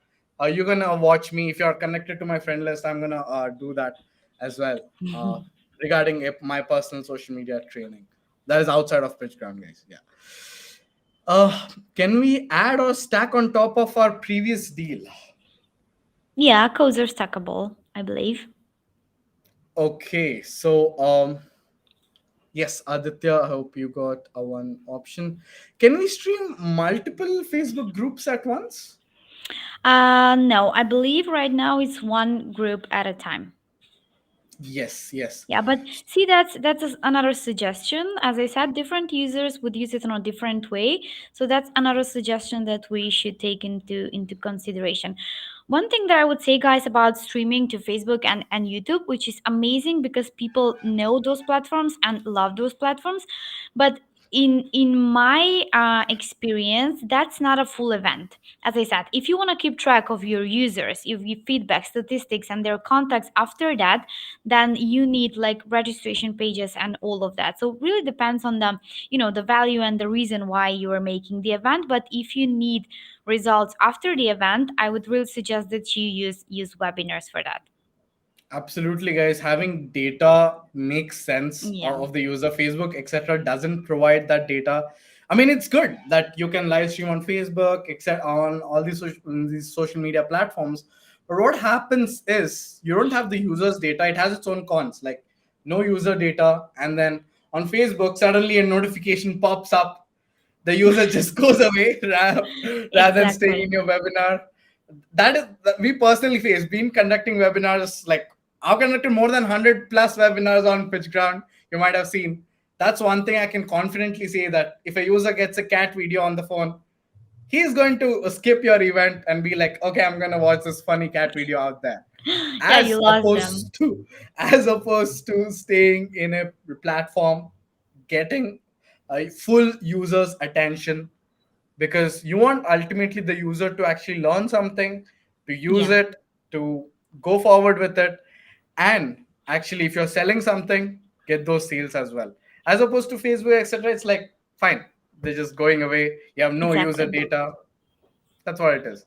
you're gonna watch me. If you're connected to my friend list, I'm gonna do that as well. Regarding my personal social media training, that is outside of pitch ground, guys. Yeah. Can we add or stack on top of our previous deal? Yeah, codes are stackable, I believe. Okay, so yes, Aditya, I hope you got a one option. Can we stream multiple Facebook groups at once? No, I believe right now it's one group at a time. Yes, yes. Yeah, but see, another suggestion. As I said, different users would use it in a different way. So that's another suggestion that we should take into consideration. One thing that I would say, guys, about streaming to Facebook and YouTube, which is amazing because people know those platforms and love those platforms, but in my experience, that's not a full event. As I said, if you want to keep track of your users, if you feedback, statistics, and their contacts after that, then you need like registration pages and all of that. So it really depends on the value and the reason why you are making the event. But if you need results after the event, I would really suggest that you use webinars for that. Absolutely, guys. Having data makes sense Yeah. of the user. Facebook, etc., doesn't provide that data. I mean, it's good that you can live stream on Facebook, except on all these social media platforms. But what happens is you don't have the user's data. It has its own cons, like no user data, and then on Facebook, suddenly a notification pops up, the user just goes away rather than staying in Exactly. your webinar. That is that we personally face. Been conducting webinars, like I've conducted more than 100 plus webinars on PitchGround. You might have seen. That's one thing I can confidently say, that if a user gets a cat video on the phone, he's going to skip your event and be like, okay, I'm going to watch this funny cat video out there, Yeah, you as lost them. opposed to staying in a platform, getting a full user's attention, because you want ultimately the user to actually learn something, to use Yeah, it, to go forward with it, and actually, if you're selling something, get those sales as well. As opposed to Facebook, etc., it's like fine, they're just going away. You have no user exactly. data. That's what it is.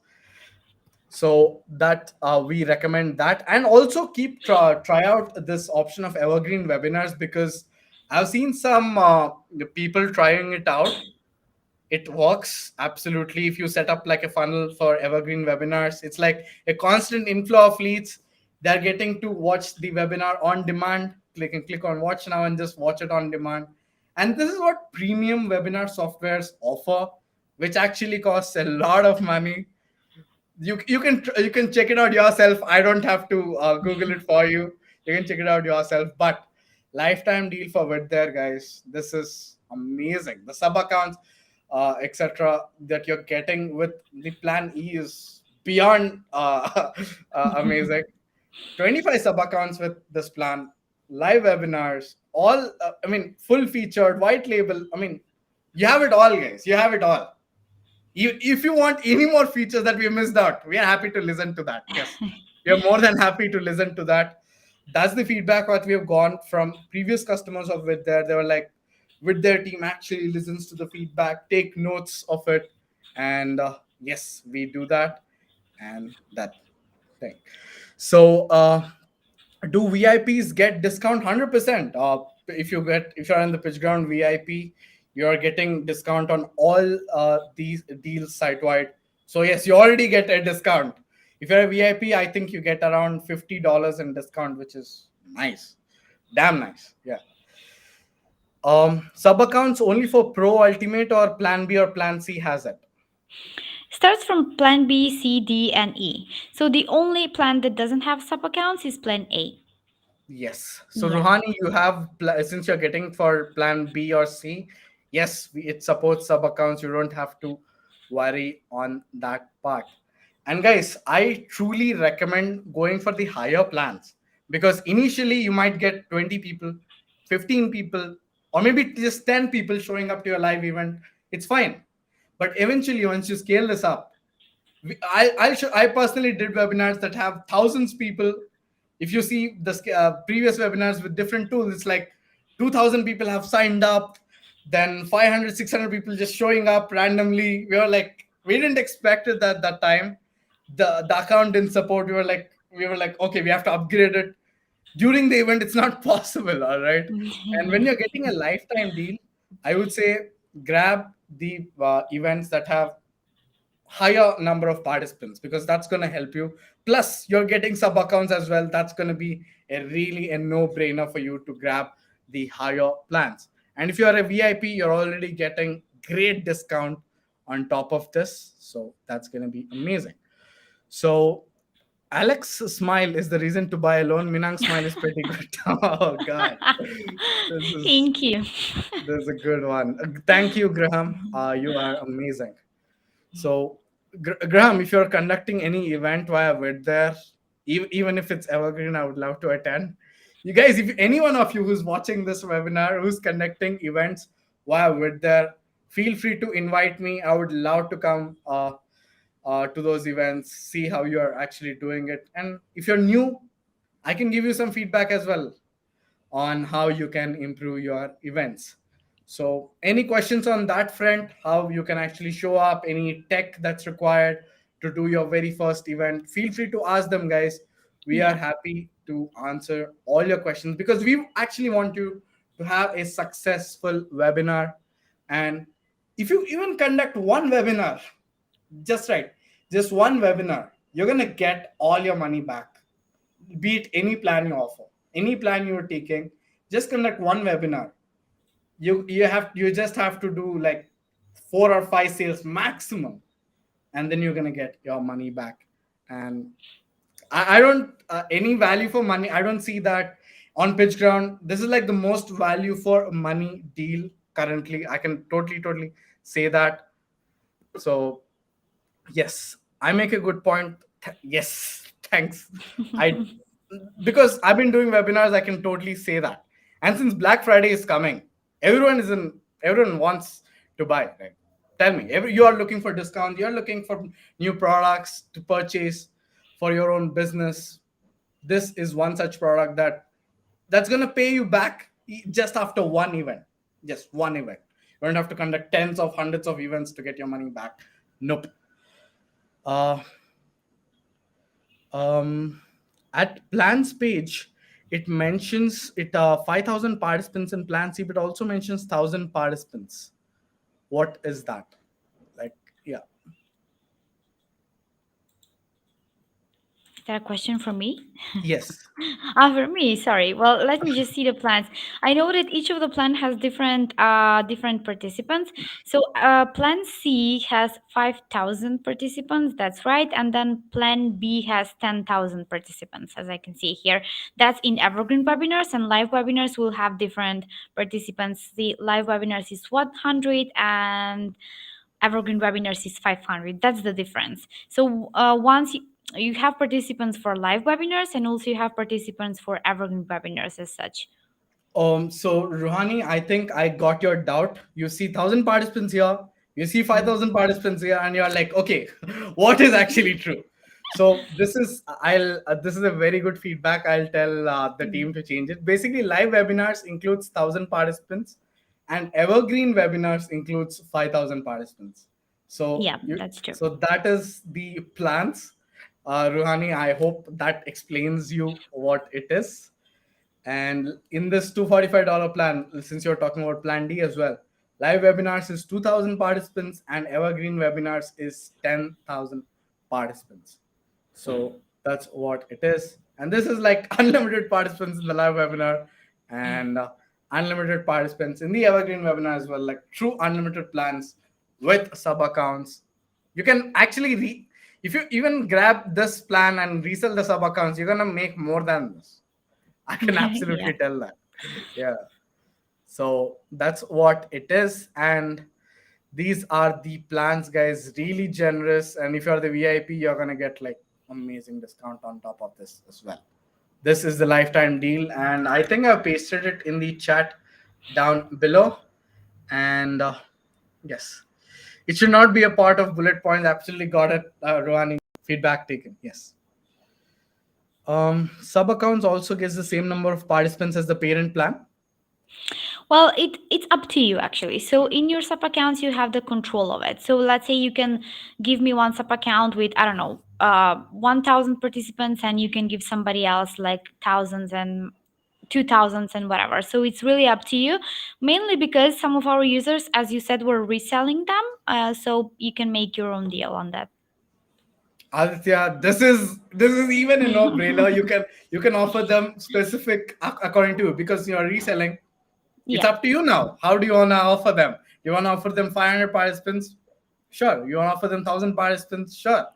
So that we recommend that, and also keep try out this option of evergreen webinars, because I've seen some people trying it out. It works absolutely. If you set up like a funnel for evergreen webinars, it's like a constant inflow of leads. They're getting to watch the webinar on demand. Click on watch now and just watch it on demand. And this is what premium webinar softwares offer, which actually costs a lot of money. You can check it out yourself. I don't have to Google it for you. You can check it out yourself. But lifetime deal for VidThere, guys. This is amazing. The sub accounts, etc., that you're getting with the plan E is beyond amazing. 25 sub accounts with this plan, live webinars, all. I mean, full featured, white label. I mean, you have it all, guys. You have it all. If you want any more features that we missed out, we are happy to listen to that. Yes, we are more than happy to listen to that. That's the feedback what we have gone from previous customers of VidThere. They were like, VidThere team actually listens to the feedback, take notes of it, and yes, we do that, and that thing. So do VIPs get discount 100%? If you're in the pitch ground VIP, you're getting discount on all these deals site wide. So yes, you already get a discount. If you're a VIP, I think you get around $50 in discount, which is nice, damn nice. Yeah. Sub accounts only for Pro, Ultimate, or Plan B or Plan C has it. Starts from plan B, C, D, and E. So the only plan that doesn't have sub accounts is plan A. Yes. So Yeah. Ruhani, you have since you're getting for plan B or C, yes, it supports sub accounts. You don't have to worry on that part. And guys, I truly recommend going for the higher plans, because initially you might get 20 people, 15 people, or maybe just 10 people showing up to your live event. It's fine. But eventually, once you scale this up, I personally did webinars that have thousands people. If you see the previous webinars with different tools, it's like 2,000 people have signed up, then 500, 600 people just showing up randomly. We were like, we didn't expect it at that time. the account didn't support. We were like, okay, we have to upgrade it during the event. It's not possible, all right. And when you're getting a lifetime deal, I would say grab the events that have higher number of participants, because that's going to help you. Plus you're getting sub accounts as well. That's going to be a really a no brainer for you to grab the higher plans. And if you are a VIP, you're already getting great discount on top of this, so that's going to be amazing. So Alex smile is the reason to buy a loan. Minang smile is pretty good. Oh god, this is Thank you. this is a good one. Thank you, Graham. You are amazing. So, Graham, if you're conducting any event via VidThere, even if it's Evergreen, I would love to attend. You guys, if any one of you who's watching this webinar, who's conducting events via VidThere, feel free to invite me. I would love to come to those events, see how you are actually doing it. And if you're new, I can give you some feedback as well on how you can improve your events. So, any questions on that front? How you can actually show up, any tech that's required to do your very first event? Feel free to ask them, guys. We are Yeah. happy to answer all your questions, because we actually want you to have a successful webinar. And if you even conduct one webinar, just right, just one webinar, you're going to get all your money back. Be it any plan you offer, any plan you're taking, just conduct one webinar. You just have to do like 4 or 5 sales maximum, and then you're gonna get your money back. And I don't any value for money, I don't see that on pitch ground. This is like the most value for money deal currently, I can totally say that. So yes, I make a good point. Yes, thanks. I Because I've been doing webinars, I can totally say that. And since Black Friday is coming, everyone wants to buy, right? Tell me, you are looking for discounts, you're looking for new products to purchase for your own business. This is one such product that's gonna pay you back just after one event. Just one event. You don't have to conduct tens of hundreds of events to get your money back. Nope. Uh, um, at plans page, it mentions it 5,000 participants in plan C, but also mentions 1,000 participants. What is that? Like, yeah. Is that a question for me? Yes. For me, sorry. Well, let me just see the plans. I know that each of the plan has different participants. So, Plan C has 5,000 participants. That's right, and then Plan B has 10,000 participants, as I can see here. That's in evergreen webinars, and live webinars will have different participants. The live webinars is 100, and evergreen webinars is 500. That's the difference. So, once you have participants for live webinars, and also you have participants for evergreen webinars as such. So Ruhani, I think I got your doubt. You see 1,000 participants here, you see 5,000 participants here, and you're like, okay, what is actually true? So this is a very good feedback. I'll tell the Mm. team to change it. Basically, live webinars includes 1,000 participants, and evergreen webinars includes 5,000 participants. So Yeah, you that's true. so that is the plans. Ruhani, I hope that explains you what it is. And in this $245 plan, since you're talking about Plan D as well, live webinars is 2,000 participants and evergreen webinars is 10,000 participants. So that's what it is. And this is like unlimited participants in the live webinar, and unlimited participants in the evergreen webinar as well, like true unlimited plans with sub accounts. You can actually if you even grab this plan and resell the sub accounts, you're gonna make more than this. I can Yeah. absolutely tell that. Yeah. So that's what it is. And these are the plans, guys. Really generous. And if you're the VIP, you're going to get like amazing discount on top of this as well. This is the lifetime deal. And I think I pasted it in the chat down below. And yes, it should not be a part of bullet points. Absolutely got it, Rohani. Feedback taken. Yes. Sub accounts also gets the same number of participants as the parent plan. Well, it's up to you actually. So in your sub accounts, you have the control of it. So let's say you can give me one sub account with, I don't know, 1,000 participants, and you can give somebody else like thousands and 2,000s and whatever. So it's really up to you, mainly because some of our users, as you said, were reselling them. So you can make your own deal on that. Aditya, this is even a no-brainer. You can offer them specific according to you because you are reselling. It's Yeah. up to you now. How do you wanna offer them? You wanna offer them 500 participants? Sure. You wanna offer them 1,000 participants? Sure.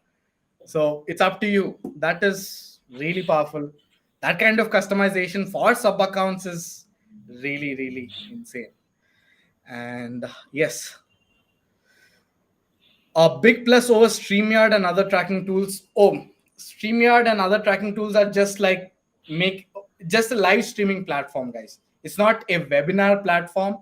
So it's up to you. That is really powerful. That kind of customization for sub accounts is really, really insane. And yes, a big plus over StreamYard and other tracking tools. Oh, StreamYard and other tracking tools are just like make just a live streaming platform, guys. It's not a webinar platform.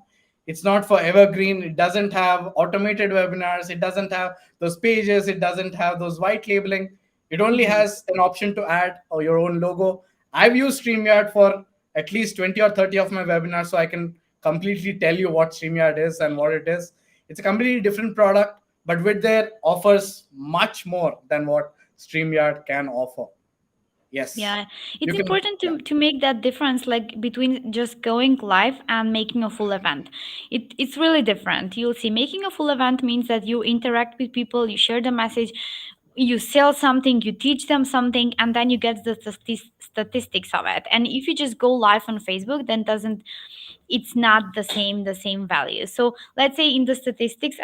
It's not for Evergreen. It doesn't have automated webinars. It doesn't have those pages. It doesn't have those white labeling. It only Hmm. has an option to add your own logo. I've used StreamYard for at least 20 or 30 of my webinars, so I can completely tell you what StreamYard is and what it is. It's a completely different product, but VidThere offers much more than what StreamYard can offer. Yes, Yeah, you it's can. important Yeah. to make that difference, like between just going live and making a full event. It's really different. You'll see, making a full event means that you interact with people, you share the message, you sell something, you teach them something, and then you get the statistics of it. And if you just go live on Facebook, then doesn't it's not the same value. So let's say in the statistics,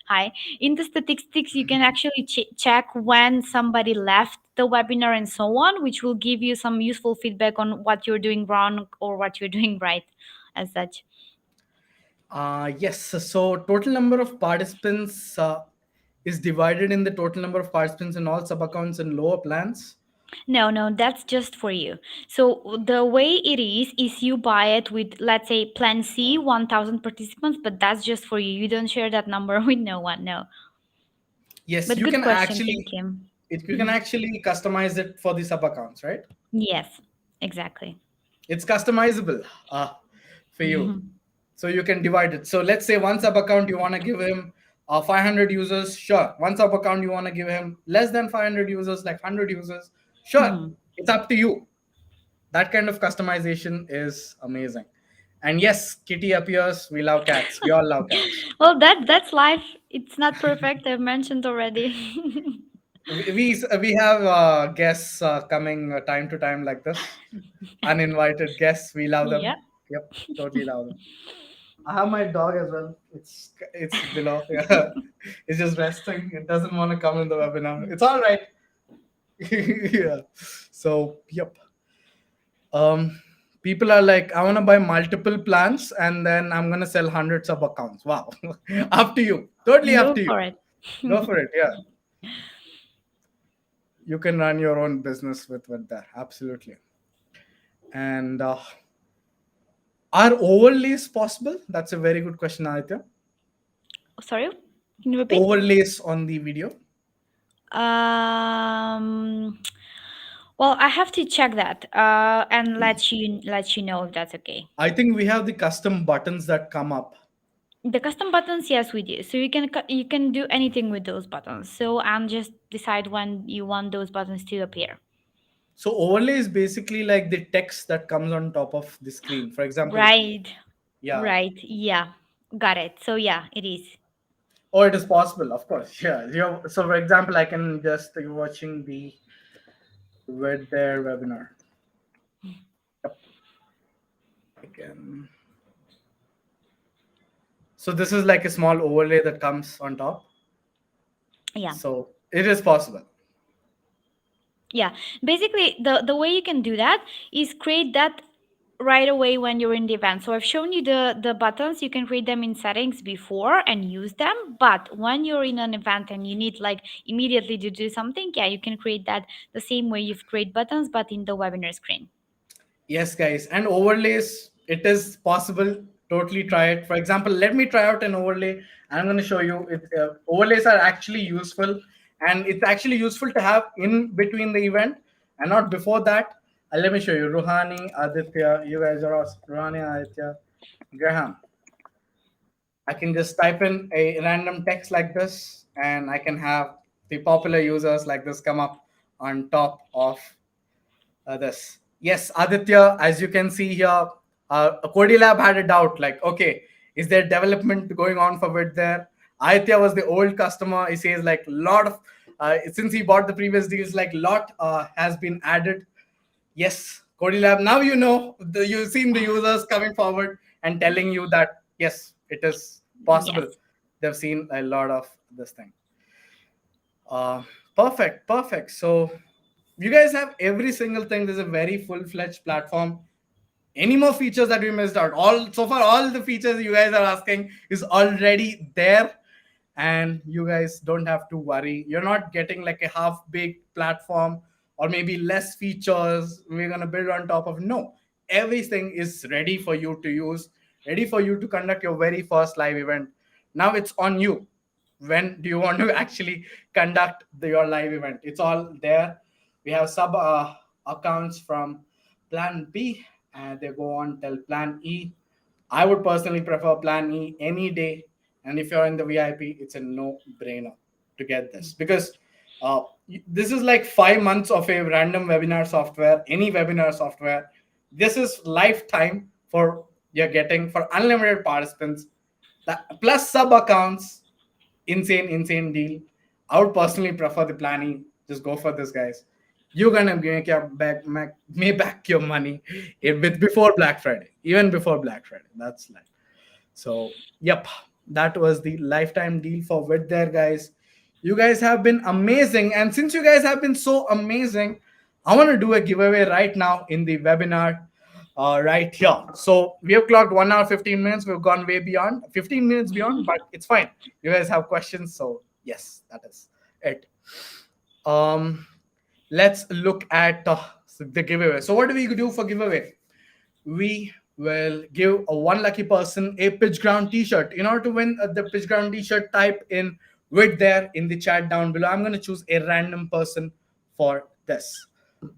hi, in the statistics you can actually check when somebody left the webinar and so on, which will give you some useful feedback on what you're doing wrong or what you're doing right, as such. Yes. So total number of participants is divided in the total number of participants in all sub accounts and lower plans. No, no, that's just for you. So the way it is you buy it with, let's say, Plan C, 1,000 participants, but that's just for you. You don't share that number with no one. No. Yes, But you good can question. Thank actually you. you can actually customize it for the sub accounts, right? Yes, exactly. It's customizable for you, so you can divide it. So let's say one sub account you want to give him 500 users, sure. One sub account you want to give him less than 500 users, like 100 users, sure. Mhm. It's up to you. That kind of customization is amazing. And yes, Kitty appears. We love cats. We all love cats. Well, that's life. It's not perfect. I've mentioned already. We have guests coming time to time like this, uninvited guests. We love Yeah. them. Yep, totally love them. I have my dog as well. It's below. Yeah. It's just resting. It doesn't want to come in the webinar. It's all right. Yeah. So yep. Um, People are like, I want to buy multiple plans and then I'm gonna sell hundreds of accounts. Wow. Up to you. Totally up Go to you. for it. Go for it. Yeah. You can run your own business with that. Absolutely. And are overlays possible? That's a very good question, Aditya. Sorry, can you repeat? Overlays on the video. Um. Well, I have to check that. And let you know if that's okay. I think we have the custom buttons that come up. The custom buttons, yes, we do. So you can do anything with those buttons. So and just decide when you want those buttons to appear. So overlay is basically like the text that comes on top of the screen. For example, Right. yeah. Right. Yeah. Got it. So yeah, it is. Or it is possible, of course. Yeah. So for example, I can just you're watching the with their webinar. Yep. I can. So this is like a small overlay that comes on top. Yeah. So it is possible. Yeah. Basically, the way you can do that is create that right away when you're in the event. So I've shown you the buttons. You can create them in settings before and use them. But when you're in an event and you need like immediately to do something, yeah, you can create that the same way you've created buttons, but in the webinar screen. Yes, guys, and overlays, it is possible. Totally try it. For example, let me try out an overlay. I'm going to show you. Overlays are actually useful, and it's actually useful to have in between the event and not before that. Let me show you. Ruhani, Aditya, you guys are awesome. Ruhani, Aditya, Graham. I can just type in a random text like this, and I can have the popular users like this come up on top of this. Yes, Aditya, as you can see here, Codilab had a doubt like, okay, is there development going on for Wit there? Aditya was the old customer. He says like lot of since he bought the previous deals, like lot has been added. Yes, Codilab. Now you know you've seen the users coming forward and telling you that yes, it is possible. Yes. They've seen a lot of this thing. Uh, Perfect, perfect. So you guys have every single thing. There's a very full-fledged platform. Any more features that we missed out? All so far, all the features you guys are asking is already there, and you guys don't have to worry. You're not getting like a half-baked platform or maybe less features we're gonna build on top of. No, everything is ready for you to use, ready for you to conduct your very first live event. Now it's on you. When do you want to actually conduct your live event? It's all there. We have sub accounts from plan B, and they go on till plan E. I would personally prefer plan E any day. And if you're in the VIP, it's a no brainer to get this because this is like 5 months of a random webinar software, any webinar software. This is lifetime for you're getting for unlimited participants, that plus sub accounts. Insane deal. I would personally prefer the planning. Just go for this, guys. You're gonna make back your money with before Black Friday, even before Black Friday. That's like so. Yep, that was the lifetime deal for With There, guys. You guys have been amazing, and since you guys have been so amazing, I want to do a giveaway right now in the webinar right here. So we have clocked 1 hour 15 minutes. We've gone way beyond 15 minutes beyond, but it's fine. You guys have questions, so yes, that is it. Um, let's look at the giveaway. So what do we do for giveaway? We will give a one lucky person a pitch ground t-shirt. In order to win the pitch ground t-shirt, type in with there in the chat down below. I'm going to choose a random person for this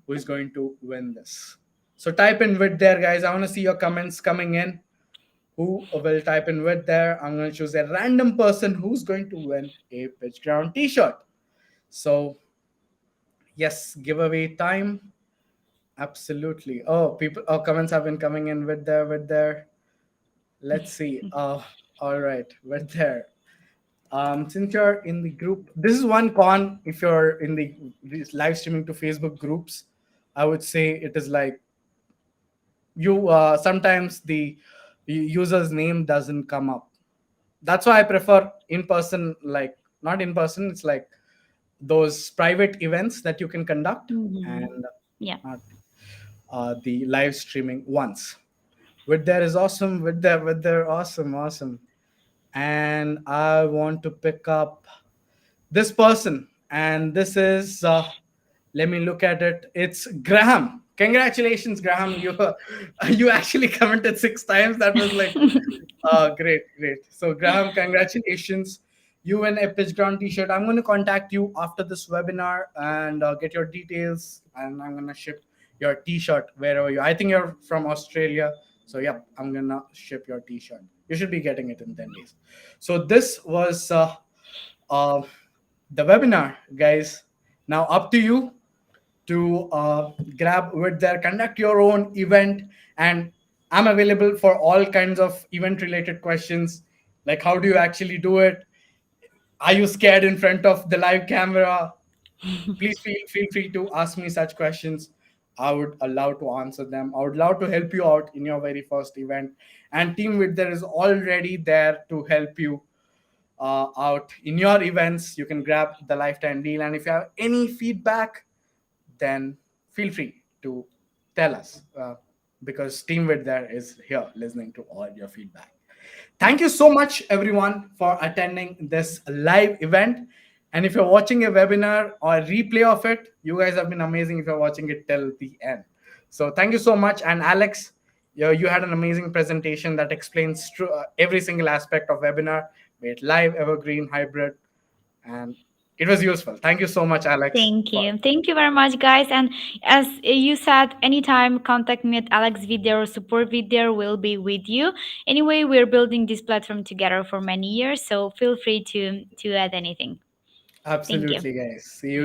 who is going to win this. So type in with there, guys. I want to see your comments coming in. Who will type in with there? I'm going to choose a random person who's going to win a pitch ground t-shirt. So yes, giveaway time. Absolutely. Oh, people. Oh, comments have been coming in with there. With there. Let's see. All right. With there. Since you're in the group, this is one con. If you're in the these live streaming to Facebook groups, I would say it is like you sometimes the user's name doesn't come up. That's why I prefer in person. Like not in person. It's like those private events that you can conduct Mhm. and Yeah. not the live streaming ones. With there is awesome. With there awesome. And I want to pick up this person, and this is let me look at it. It's Graham. Congratulations, Graham. You you actually commented 6 times. That was like great. So Graham, congratulations. You win a pitch ground t-shirt. I'm going to contact you after this webinar and get your details, and I'm going to ship your t-shirt wherever you. I think you're from Australia, so yep, I'm going to ship your t-shirt. You should be getting it in 10 days. So this was uh, the webinar, guys. Now up to you to grab with there, conduct your own event, and I'm available for all kinds of event related questions, like how do you actually do it? Are you scared in front of the live camera? Please feel free to ask me such questions. I would love to answer them. I would love to help you out in your very first event, and team with there is already there to help you out in your events. You can grab the lifetime deal, and if you have any feedback, then feel free to tell us because Team With There is here listening to all your feedback. Thank you so much, everyone, for attending this live event. And if you're watching a webinar or a replay of it, you guys have been amazing if you're watching it till the end. So thank you so much. And Alex, you had an amazing presentation that explains every single aspect of webinar, be it live, evergreen, hybrid, and it was useful. Thank you so much, Alex. Thank For you. Thank you very much, guys. And as you said, anytime contact me at Alex VidThere or support VidThere will be with you. Anyway, we're building this platform together for many years, so feel free to add anything. Thank you. Absolutely, guys. See you